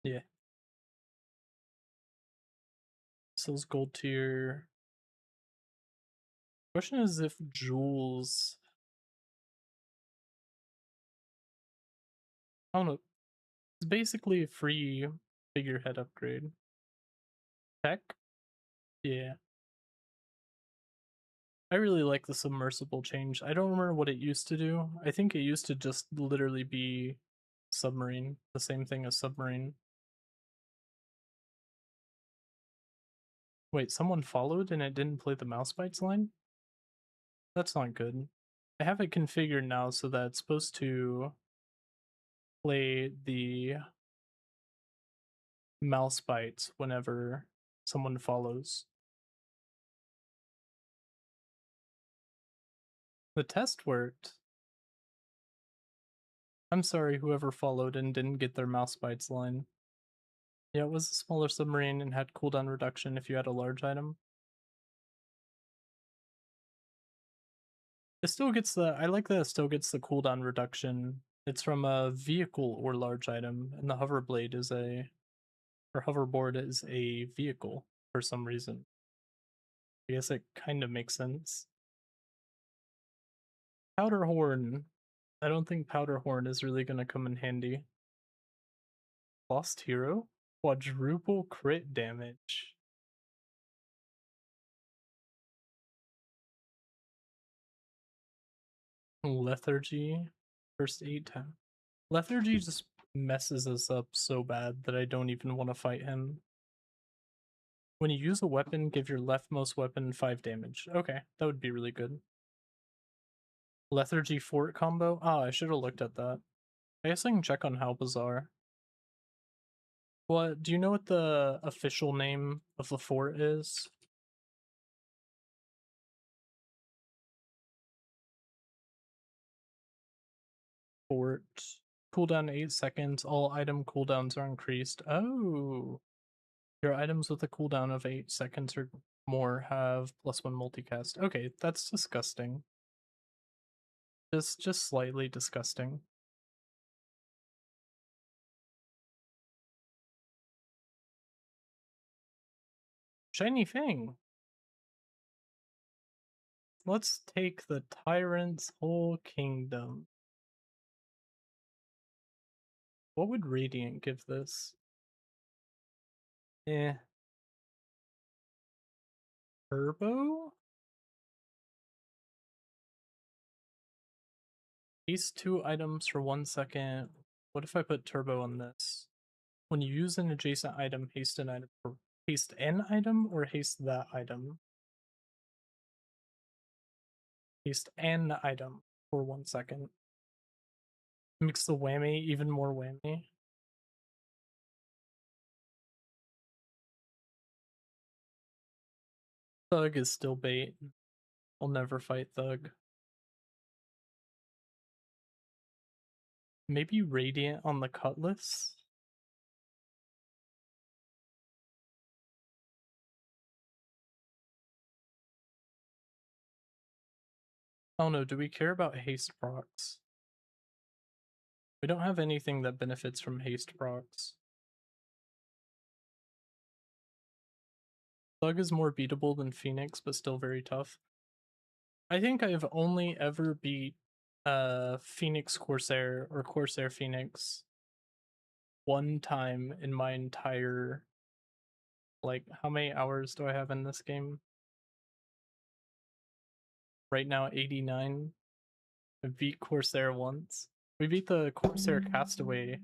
Yeah. Sells gold tier. Question is if Jules, I don't know, it's basically a free figurehead upgrade. Tech? Yeah. I really like the submersible change. I don't remember what it used to do. I think it used to just literally be submarine, the same thing as submarine. Wait, someone followed and it didn't play the mouse bites line? That's not good. I have it configured now so that it's supposed to play the mouse bites whenever someone follows. The test worked. I'm sorry whoever followed and didn't get their mouse bites line. Yeah, it was a smaller submarine and had cooldown reduction if you had a large item. It still gets the I like that it still gets the cooldown reduction. It's from a vehicle or large item, and the hoverblade is a or hoverboard is a vehicle for some reason. I guess it kind of makes sense. Powder horn. I don't think powder horn is really gonna come in handy. Lost hero? Quadruple crit damage. Lethargy. First 8 times. Lethargy just messes us up so bad that I don't even want to fight him. When you use a weapon, give your leftmost weapon 5 damage. Okay, that would be really good. Lethargy fort combo? Ah, I should have looked at that. I guess I can check on how Bazaar. What, do you know what the official name of the fort is? Fort. Cooldown 8 seconds. All item cooldowns are increased. Oh. Your items with a cooldown of 8 seconds or more have +1 multicast. Okay, that's disgusting. Just slightly disgusting. Shiny thing. Let's take the tyrant's whole kingdom. What would Radiant give this? Eh. Turbo? Haste 2 items for 1 second. What if I put turbo on this? When you use an adjacent item, haste an item or haste an item or haste that item? Haste an item for 1 second. Makes the whammy even more whammy. Thug is still bait. I'll never fight Thug. Maybe Radiant on the Cutlass? Oh no, do we care about haste procs? We don't have anything that benefits from haste procs. Thug is more beatable than Phoenix, but still very tough. I think I've only ever beat Phoenix Corsair or Corsair Phoenix one time in my entire, like, how many hours do I have in this game? Right now 89. I beat Corsair once. We beat the Corsair Castaway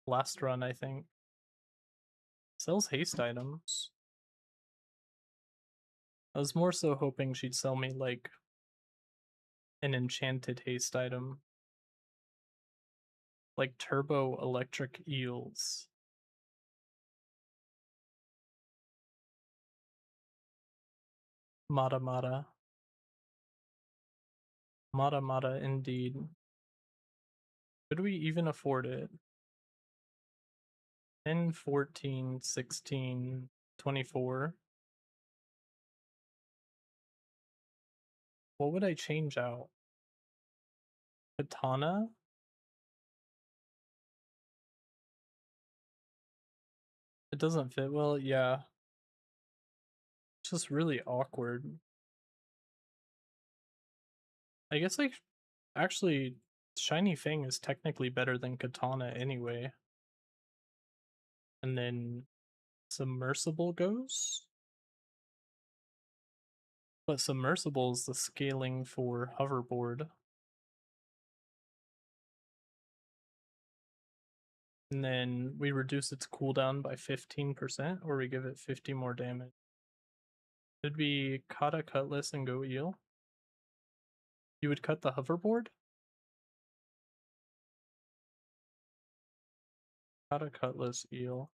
last run, I think. Sells haste items. I was more so hoping she'd sell me like an enchanted haste item. Like turbo electric eels. Mata Mata. Mata Mata indeed. Could we even afford it? 10, 14, 16, 24. What would I change out? Katana? It doesn't fit well, yeah. It's just really awkward. I guess like actually Shiny Fang is technically better than Katana anyway. And then Submersible goes. But Submersible is the scaling for hoverboard. And then we reduce its cooldown by 15%, or we give it 50 more damage. It'd be Kata Cutlass and go Eel. You would cut the hoverboard? Kata Cutlass Eel.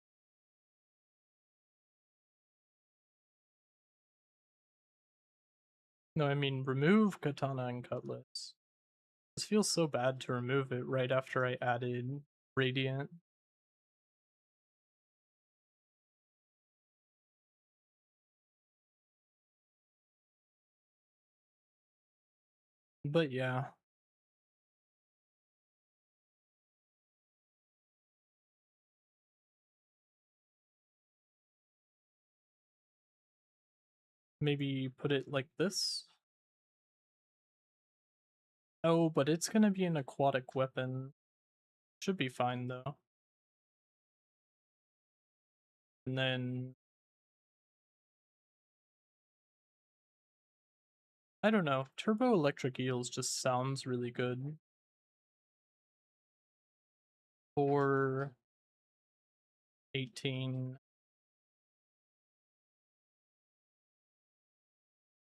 No, I mean remove Katana and Cutlass. This feels so bad to remove it right after I added Radiant. But yeah, maybe put it like this. Oh, but it's gonna be an aquatic weapon. Should be fine though. And then I don't know. Turbo Electric Eels just sounds really good. For 18.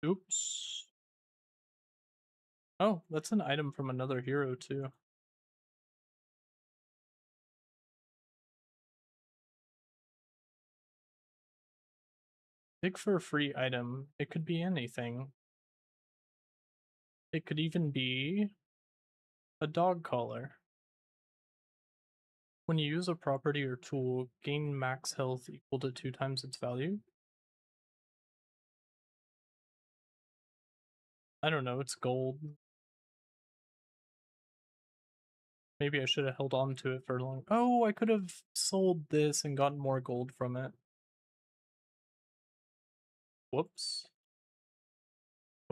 Oops. Oh, that's an item from another hero too. Dig for a free item. It could be anything. It could even be a dog collar. When you use a property or tool, gain max health equal to 2 times its value. I don't know, it's gold. Maybe I should have held on to it for long. Oh, I could have sold this and gotten more gold from it. Whoops.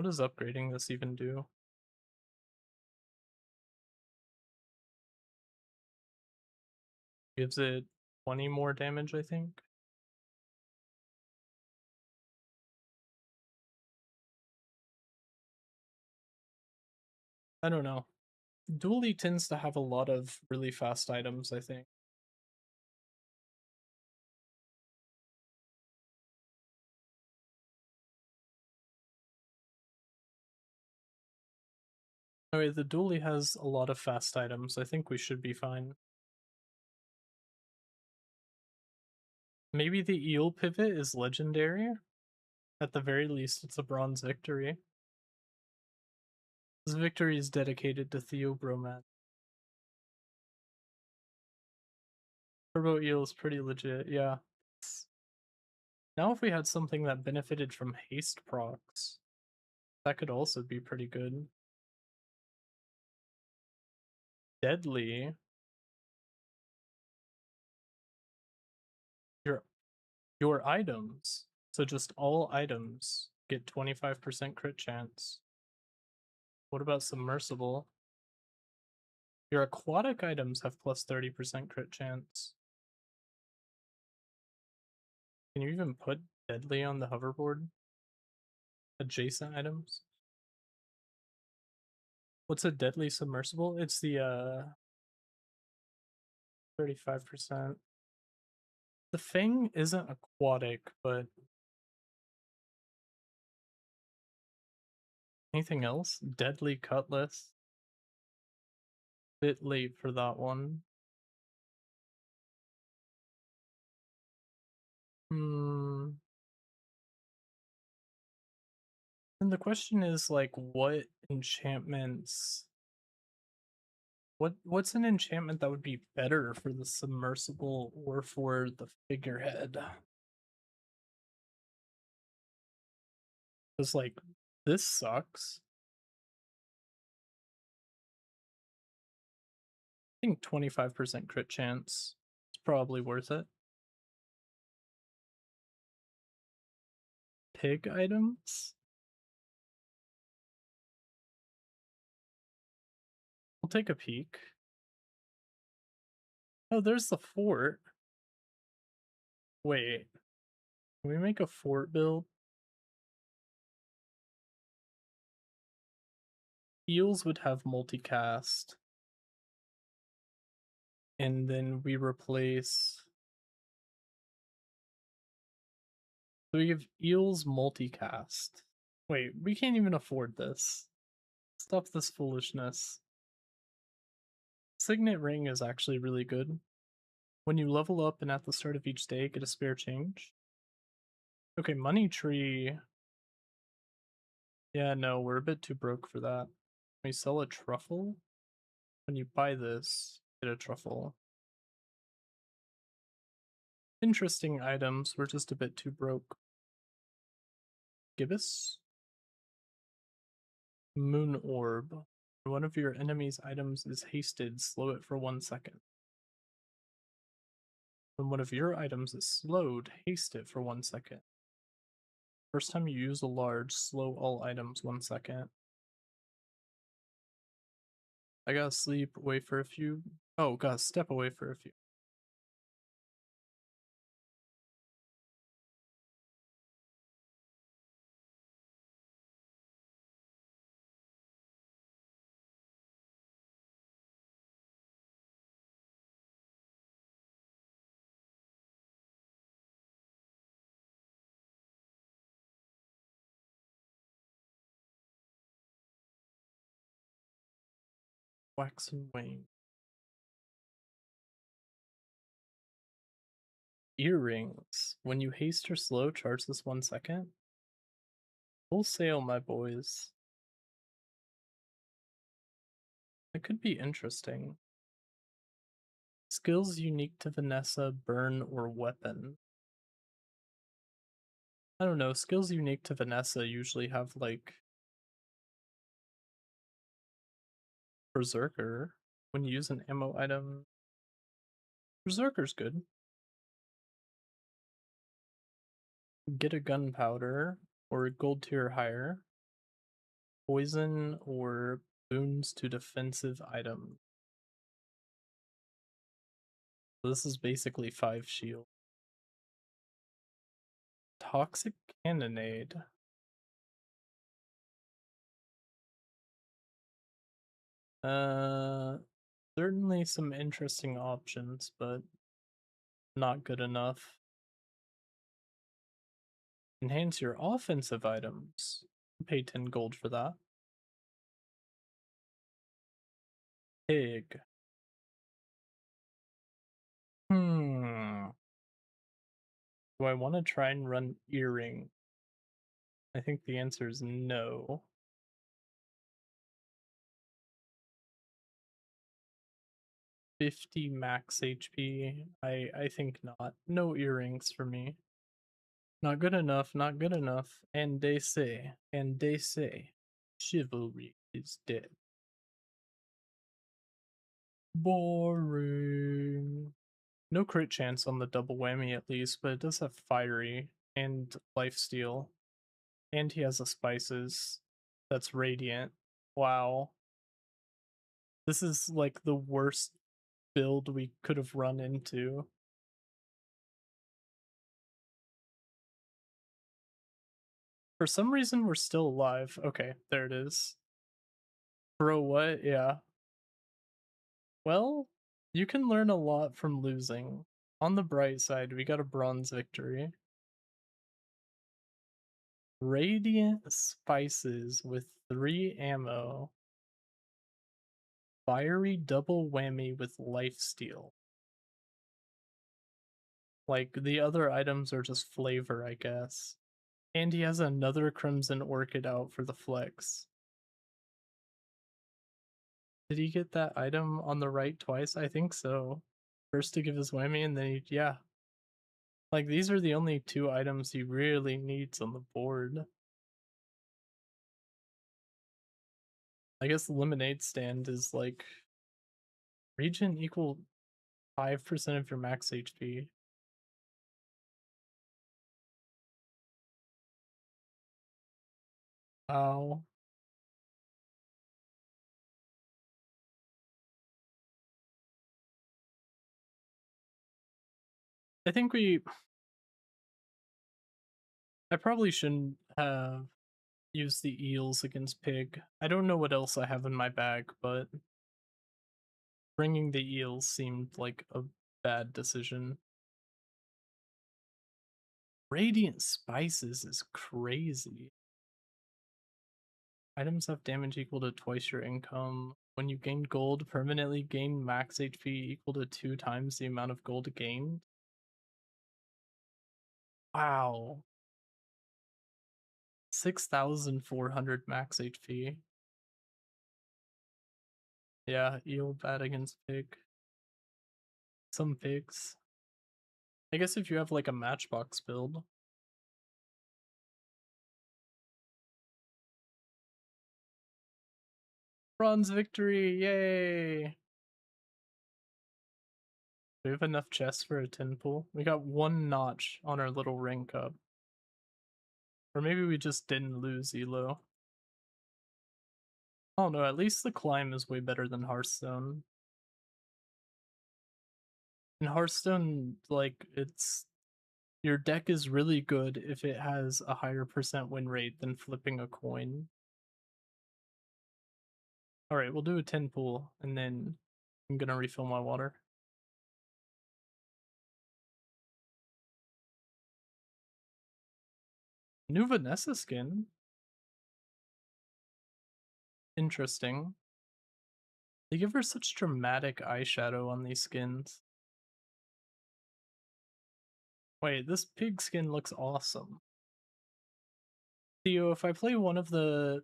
What does upgrading this even do? Gives it 20 more damage, I think. I don't know. Dually tends to have a lot of really fast items, I think. Okay, the Dually has a lot of fast items. I think we should be fine. Maybe the eel pivot is legendary? At the very least, it's a bronze victory. This victory is dedicated to Theobromat. Turbo eel is pretty legit, yeah. Now if we had something that benefited from haste procs, that could also be pretty good. Deadly. Your your items. So just all items get 25% crit chance. What about submersible? Your aquatic items have plus 30% crit chance. Can you even put deadly on the hoverboard? Adjacent items? What's a deadly submersible? It's the 35%. The Fang isn't aquatic, but anything else? Deadly Cutlass. Bit late for that one. Hmm. And the question is like what enchantments what's an enchantment that would be better for the submersible or for the figurehead? Because like this sucks. I think 25% crit chance is probably worth it. Pig items? We'll take a peek. Oh, there's the fort. Wait, can we make a fort build? Eels would have multicast. And then we replace. So we give eels multicast. Wait, we can't even afford this. Stop this foolishness. Signet ring is actually really good. When you level up and at the start of each day get a spare change. Okay, money tree. Yeah, no, we're a bit too broke for that. We sell a truffle? When you buy this, get a truffle. Interesting items, we're just a bit too broke. Gibbous? Moon orb. When one of your enemy's items is hasted, slow it for 1 second. When one of your items is slowed, haste it for 1 second. First time you use a large, slow all items 1 second. I gotta sleep, wait for a few. Oh, gotta step away for a few. Waxen wing. Earrings. When you haste or slow, charge this 1 second. Full sail, my boys. It could be interesting. Skills unique to Vanessa, burn, or weapon. I don't know, skills unique to Vanessa usually have like Berserker. When you use an ammo item, Berserker's good. Get a gunpowder or a gold tier higher. Poison or boons to defensive items. So this is basically 5 shield. Toxic cannonade. Uh, certainly some interesting options, but not good enough. Enhance your offensive items. Pay 10 gold for that. Pig. Hmm. Do I want to try and run earring? I think the answer is no. 50 max HP. I think not. No earrings for me. Not good enough, not good enough. And they say, chivalry is dead. Boring. No crit chance on the double whammy at least, but it does have fiery and lifesteal. And he has a spices that's radiant. Wow. This is like the worst build we could have run into. For some reason, we're still alive. Okay, there it is. Bro, what? Yeah. Well, you can learn a lot from losing. On the bright side, we got a bronze victory. Radiant spices with 3 ammo. Fiery double whammy with lifesteal. Like, the other items are just flavor, I guess. And he has another Crimson Orchid out for the flex. Did he get that item on the right twice? I think so. First to give his whammy, and then yeah. Like, these are the only 2 items he really needs on the board. I guess the lemonade stand is like region equal 5% of your max HP. Wow. I think we I probably shouldn't have used the eels against pig. I don't know what else I have in my bag, but bringing the eels seemed like a bad decision. Radiant spices is crazy. Items have damage equal to twice your income. When you gain gold, permanently gain max HP equal to 2 times the amount of gold gained. Wow. 6,400 max HP. Yeah, eel bad against pig. Some pigs. I guess if you have like a matchbox build. Bronze victory, yay! We have enough chests for a tin pool. We got one notch on our little rank up. Or maybe we just didn't lose Elo. I don't know, at least the climb is way better than Hearthstone. In Hearthstone, like, it's your deck is really good if it has a higher percent win rate than flipping a coin. Alright, we'll do a tin pool, and then I'm gonna refill my water. New Vanessa skin? Interesting. They give her such dramatic eyeshadow on these skins. Wait, this pig skin looks awesome. Theo, if I play one of the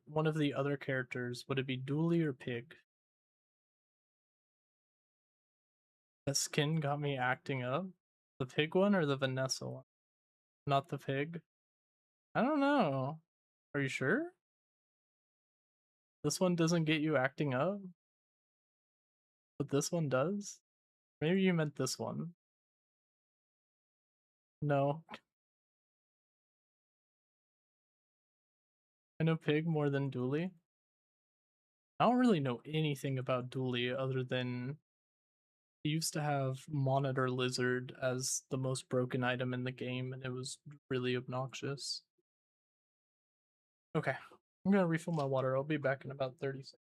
other characters, would it be Dooley or Pig? The skin got me acting up. The pig one or the Vanessa one? Not the pig. I don't know. Are you sure? This one doesn't get you acting up, but this one does? Maybe you meant this one. No. I know Pig more than Dooley. I don't really know anything about Dooley other than he used to have Monitor Lizard as the most broken item in the game, and it was really obnoxious. Okay, I'm gonna refill my water. I'll be back in about 30 seconds.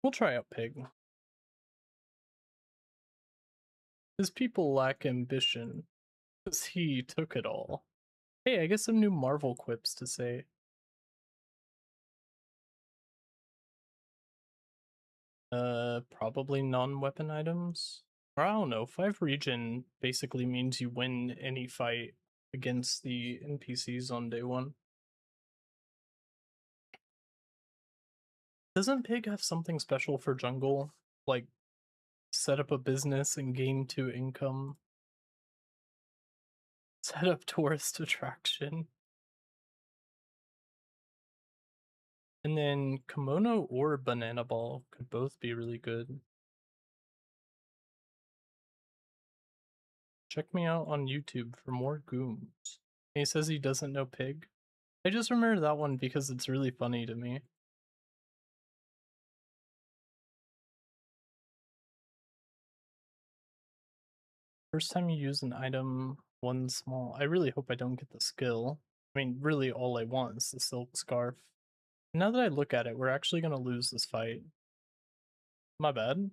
We'll try out Pig. His people lack ambition, because he took it all. Hey, I get some new Marvel quips to say. Probably non-weapon items. Or I don't know, 5 regen basically means you win any fight against the NPCs on day 1. Doesn't Pig have something special for jungle? Like, set up a business and gain 2 income? Set up tourist attraction? And then kimono or banana ball could both be really good. Check me out on YouTube for more gooms. He says he doesn't know Pig. I just remember that one because it's really funny to me. First time you use an item, one small. I really hope I don't get the skill. I mean, really all I want is the silk scarf. Now that I look at it, we're actually gonna lose this fight. My bad.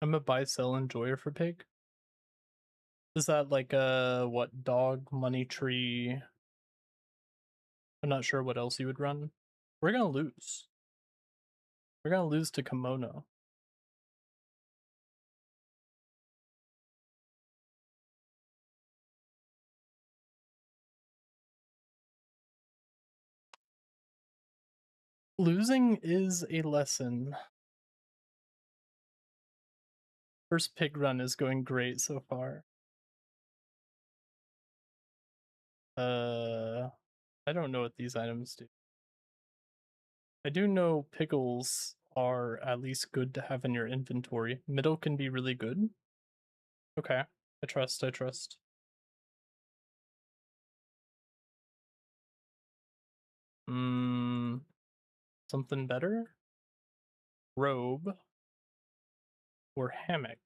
I'm a buy, sell, enjoyer for pig. Is that like a what dog, money tree? I'm not sure what else you would run. We're gonna lose. We're gonna lose to kimono. Losing is a lesson. First pig run is going great so far. I don't know what these items do. I do know pickles are at least good to have in your inventory. Middle can be really good. Okay, I trust, I trust. Something better? Robe or hammock?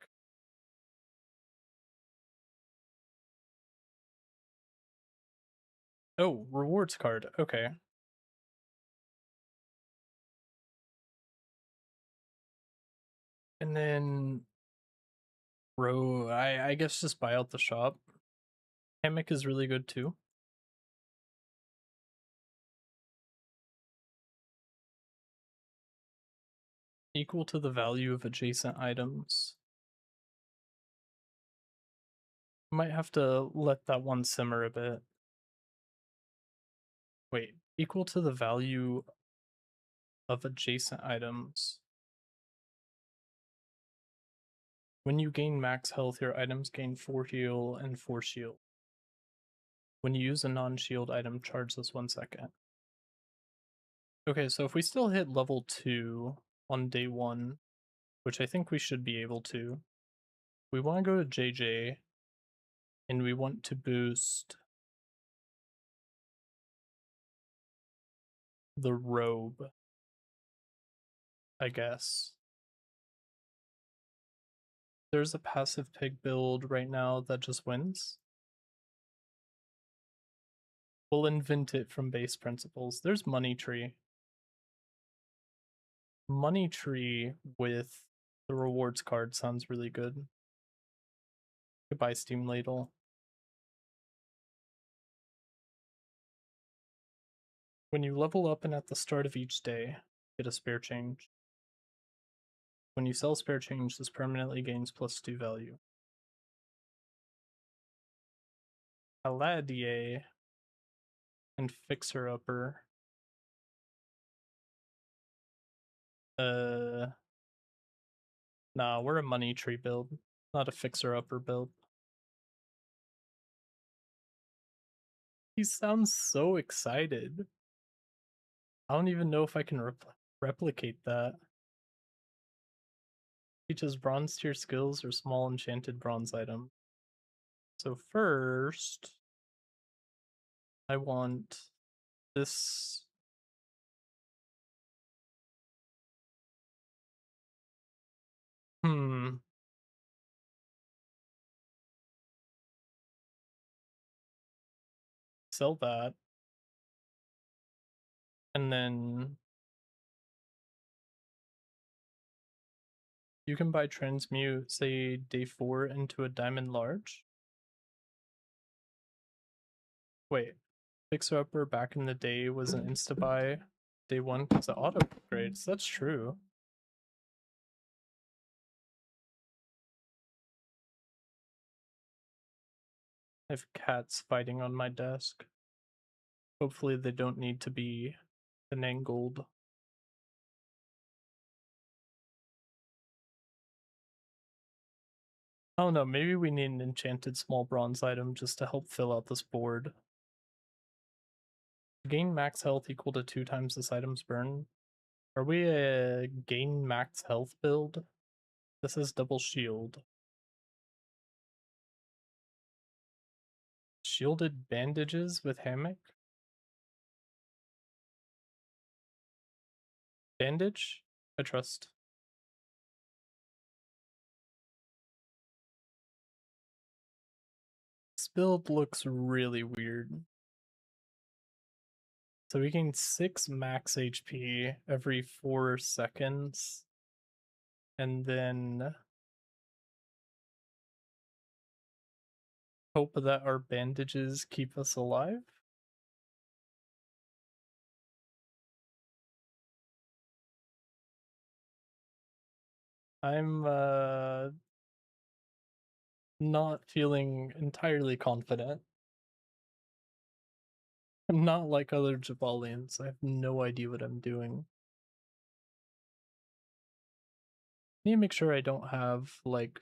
Oh, rewards card. Okay. And then I guess just buy out the shop. Hammock is really good too. Equal to the value of adjacent items. Might have to let that one simmer a bit. Wait, equal to the value of adjacent items. When you gain max health, your items gain 4 heal and 4 shield. When you use a non-shield item, charge this 1 second. Okay, so if we still hit level 2 on day 1, which I think we should be able to, we want to go to JJ and we want to boost the robe, I guess. There's a passive pig build right now that just wins. We'll invent it from base principles. There's money tree. Money tree with the rewards card sounds really good. Goodbye, Steam Ladle. When you level up and at the start of each day, get a spare change. When you sell spare change, this permanently gains +2 value. Aladier and Fixer Upper. Nah, we're a money tree build, not a Fixer Upper build. He sounds so excited. I don't even know if I can replicate that. Teaches bronze tier skills or small enchanted bronze item. So first, I want this. Sell that. And then you can buy transmute, say day 4 into a diamond large. Wait, Fixer Upper back in the day was an insta buy day 1 because of auto upgrades. That's true. I have cats fighting on my desk. Hopefully they don't need to be angled. I don't know, maybe we need an enchanted small bronze item just to help fill out this board. Gain max health equal to 2 times this item's burn. Are we a gain max health build? This is double shield. Shielded bandages with hammock? Bandage? I trust. build looks really weird. So we gain 6 max HP every 4 seconds. And then hope that our bandages keep us alive. I'm not feeling entirely confident. I'm not like other Jabalians. I have no idea what I'm doing. Need to make sure I don't have, like,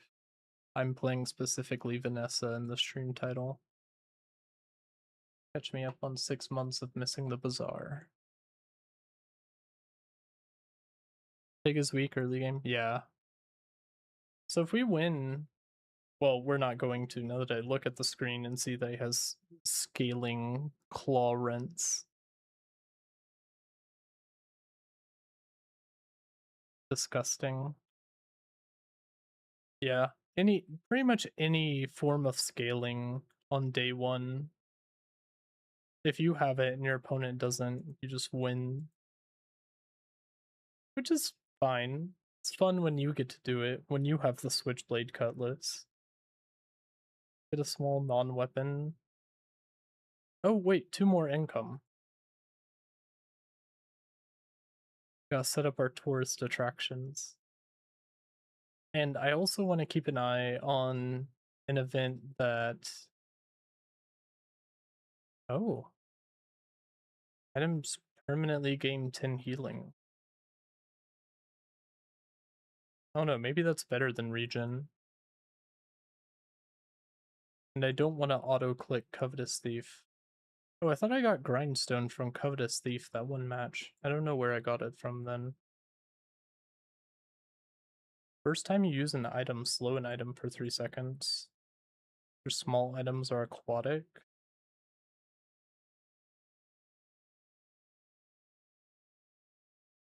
I'm playing specifically Vanessa in the stream title. Catch me up on 6 months of missing the Bazaar. Pig is weak early game? Yeah. So if we win, well, we're not going to now that I look at the screen and see that he has scaling claw rents. Disgusting. Yeah. Pretty much any form of scaling on day one. If you have it and your opponent doesn't, you just win. Which is fine. It's fun when you get to do it, when you have the switchblade cutlass. Get a small non-weapon. Oh wait, 2 more income. Gotta set up our tourist attractions. And I also want to keep an eye on an event that... Oh. Items permanently gain 10 healing. Oh no, maybe that's better than regen. And I don't want to auto-click Covetous Thief. Oh, I thought I got Grindstone from Covetous Thief that one match. I don't know where I got it from then. First time you use an item, slow an item for 3 seconds. Your small items are aquatic.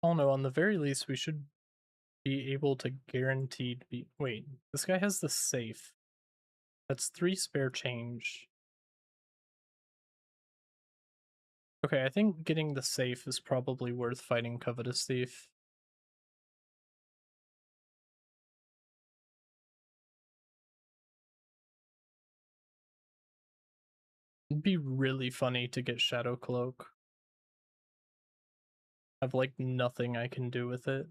Oh no, on the very least we should be able to guaranteed be... Wait, this guy has the safe. That's 3 spare change. Okay, I think getting the safe is probably worth fighting Covetous Thief. It'd be really funny to get Shadow Cloak. I've like nothing I can do with it.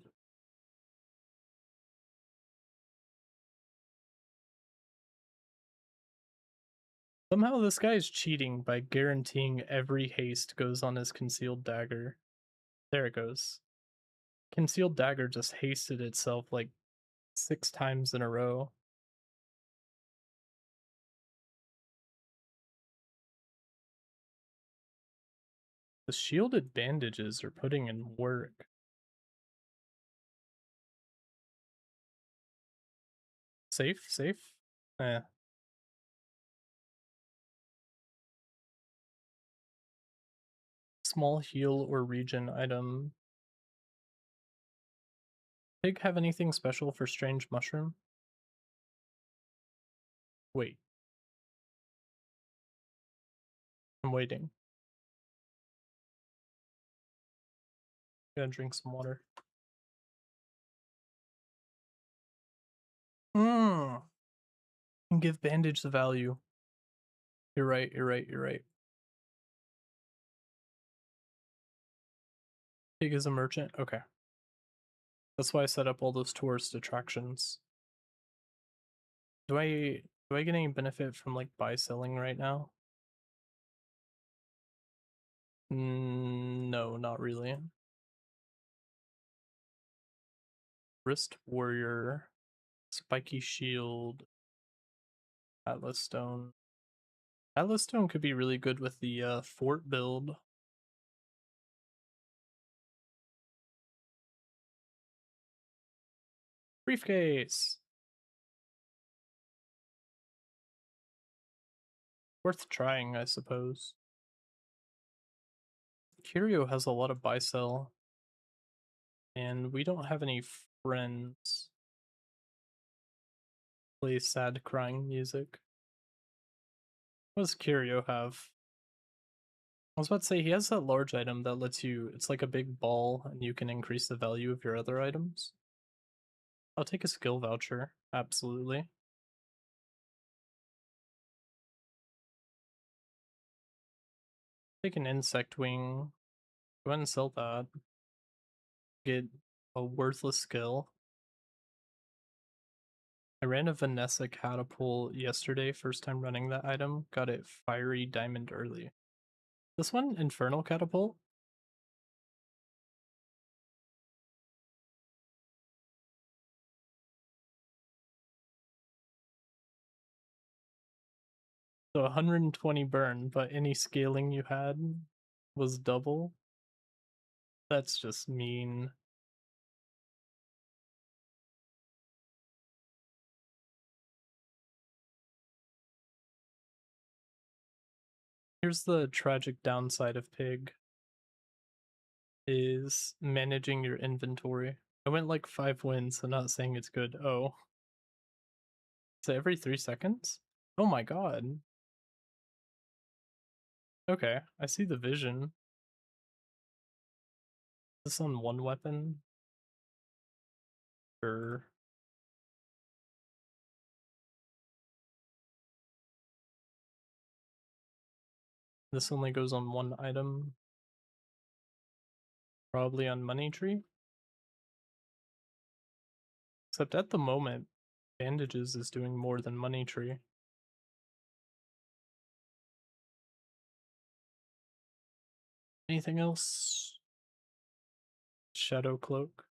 Somehow this guy is cheating by guaranteeing every haste goes on his concealed dagger. There it goes. Concealed dagger just hasted itself like 6 times in a row. The shielded bandages are putting in work. Safe, safe? Eh. Small heal or regen item. Pig have anything special for strange mushroom? Wait. I'm waiting. Gotta drink some water. And give bandage the value. You're right, you're right, you're right. Pig is a merchant? Okay. That's why I set up all those tourist attractions. Do I get any benefit from like buy selling right now? No, not really. Wrist warrior, spiky shield, atlas stone. Atlas stone could be really good with the fort build. Briefcase. Worth trying, I suppose. Curio has a lot of buy sell, and we don't have any friends. Play sad crying music. What does Curio have? I was about to say he has that large item that lets you, it's like a big ball and you can increase the value of your other items. I'll take a skill voucher, absolutely. Take an insect wing, go ahead and sell that. Get a worthless skill. I ran a Vanessa catapult yesterday, first time running that item, got it fiery diamond early. This one, Infernal Catapult? So 120 burn, but any scaling you had was double. That's just mean. Here's the tragic downside of Pig is managing your inventory. I went like 5 wins, so not saying it's good. Oh. So every 3 seconds? Oh my god. Okay, I see the vision. This on one weapon? Sure. This only goes on one item. Probably on Money Tree. Except at the moment, Bandages is doing more than Money Tree. Anything else? Shadow Cloak.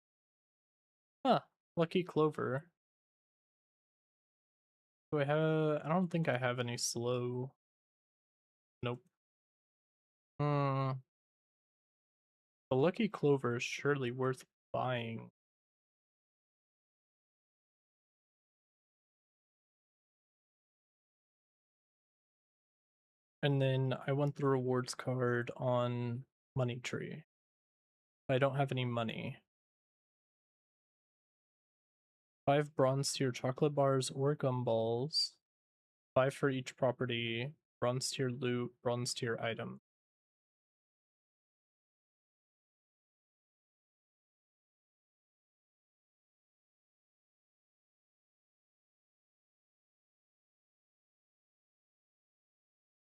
Huh. Lucky Clover. Do I have... I don't think I have any slow. Nope. Hmm. The Lucky Clover is surely worth buying. And then I want the rewards card on Money Tree. I don't have any money. 5 bronze tier chocolate bars or gumballs. 5 for each property. Bronze tier loot, bronze tier item.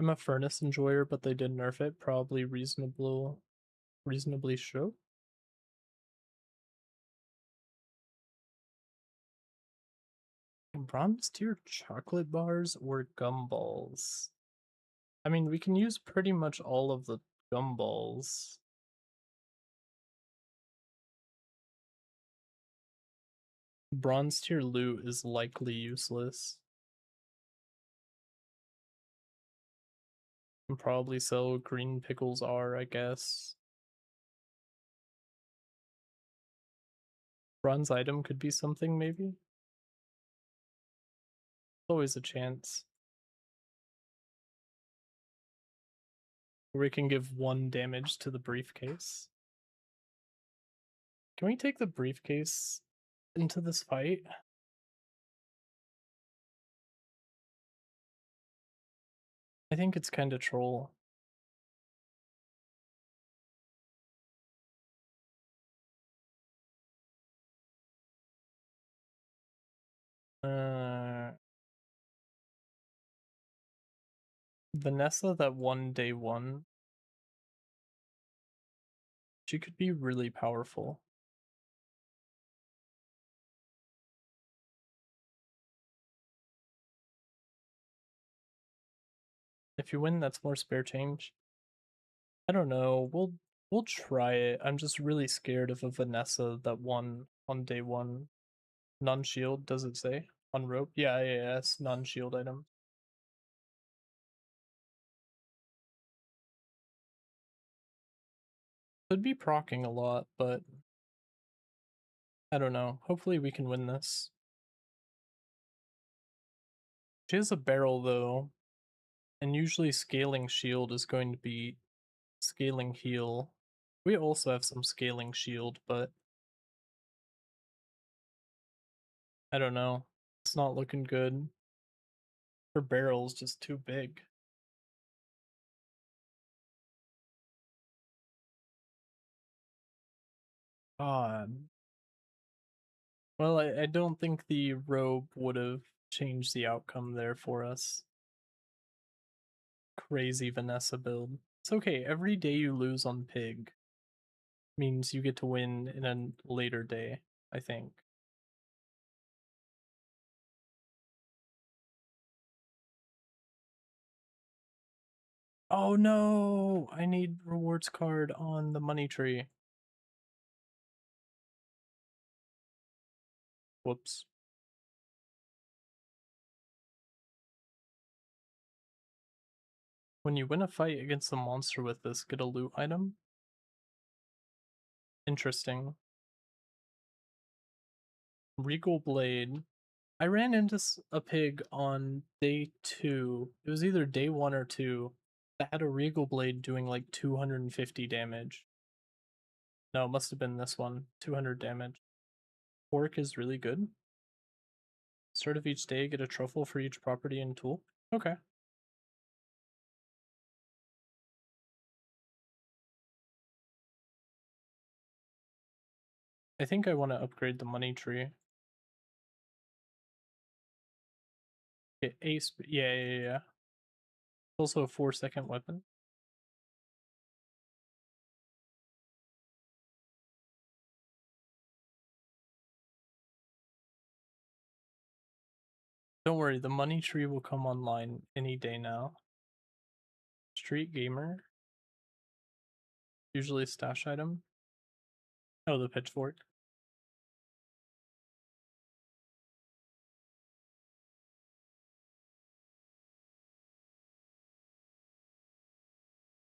I'm a furnace enjoyer, but they did nerf it. Probably reasonably so. Bronze tier chocolate bars or gumballs? I mean, we can use pretty much all of the gumballs. Bronze tier loot is likely useless. Can probably sell green pickles are, I guess. Bronze item could be something, maybe? Always a chance. We can give 1 damage to the briefcase. Can we take the briefcase into this fight? I think it's kind of troll. Uh, Vanessa, that one day one, she could be really powerful. If you win, that's more spare change. I don't know. We'll try it. I'm just really scared of a Vanessa that won on day one. Non-shield, does it say? On rope? Yeah, yes, non-shield item. Could be proccing a lot, but I don't know. Hopefully we can win this. She has a barrel though, and usually scaling shield is going to be scaling heal. We also have some scaling shield, but I don't know. It's not looking good. Her barrel's just too big. God. Well, I don't think the robe would have changed the outcome there for us. Crazy Vanessa build. It's okay. Every day you lose on pig means you get to win in a later day, I think. Oh no! I need rewards card on the money tree. Whoops. When you win a fight against a monster with this, get a loot item? Interesting. Regal Blade. I ran into a pig on day 2. It was either day 1 or 2 that had a Regal Blade doing like 250 damage. No, it must have been this one. 200 damage. Pork is really good. Start of each day, get a truffle for each property and tool. Okay. I think I want to upgrade the money tree. Get ace. Yeah. Also a 4-second weapon. Don't worry, the money tree will come online any day now. Street gamer. Usually a stash item. Oh, the pitchfork.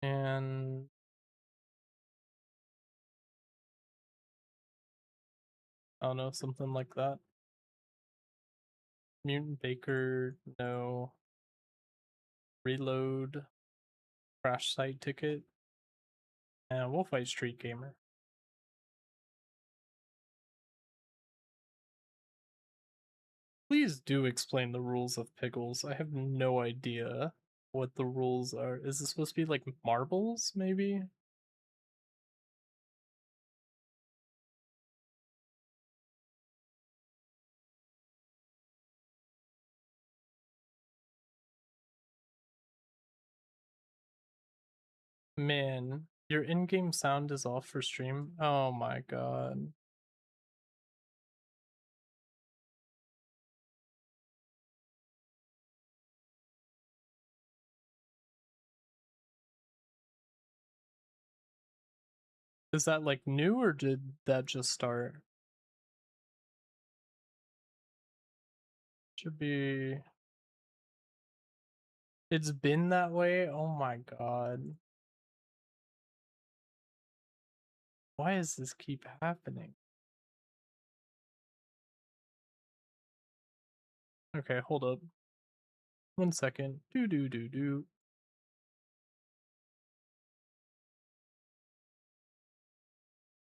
And I don't know, something like that. Mutant Baker, no. Reload. Crash site ticket. And we'll fight Street Gamer. Please do explain the rules of pickles. I have no idea what the rules are. Is this supposed to be like marbles, maybe? Man, your in-game sound is off for stream? Oh my god. Is that like new or did that just start? Should be. It's been that way? Oh my god. Why does this keep happening? Okay, hold up. 1 second. Do.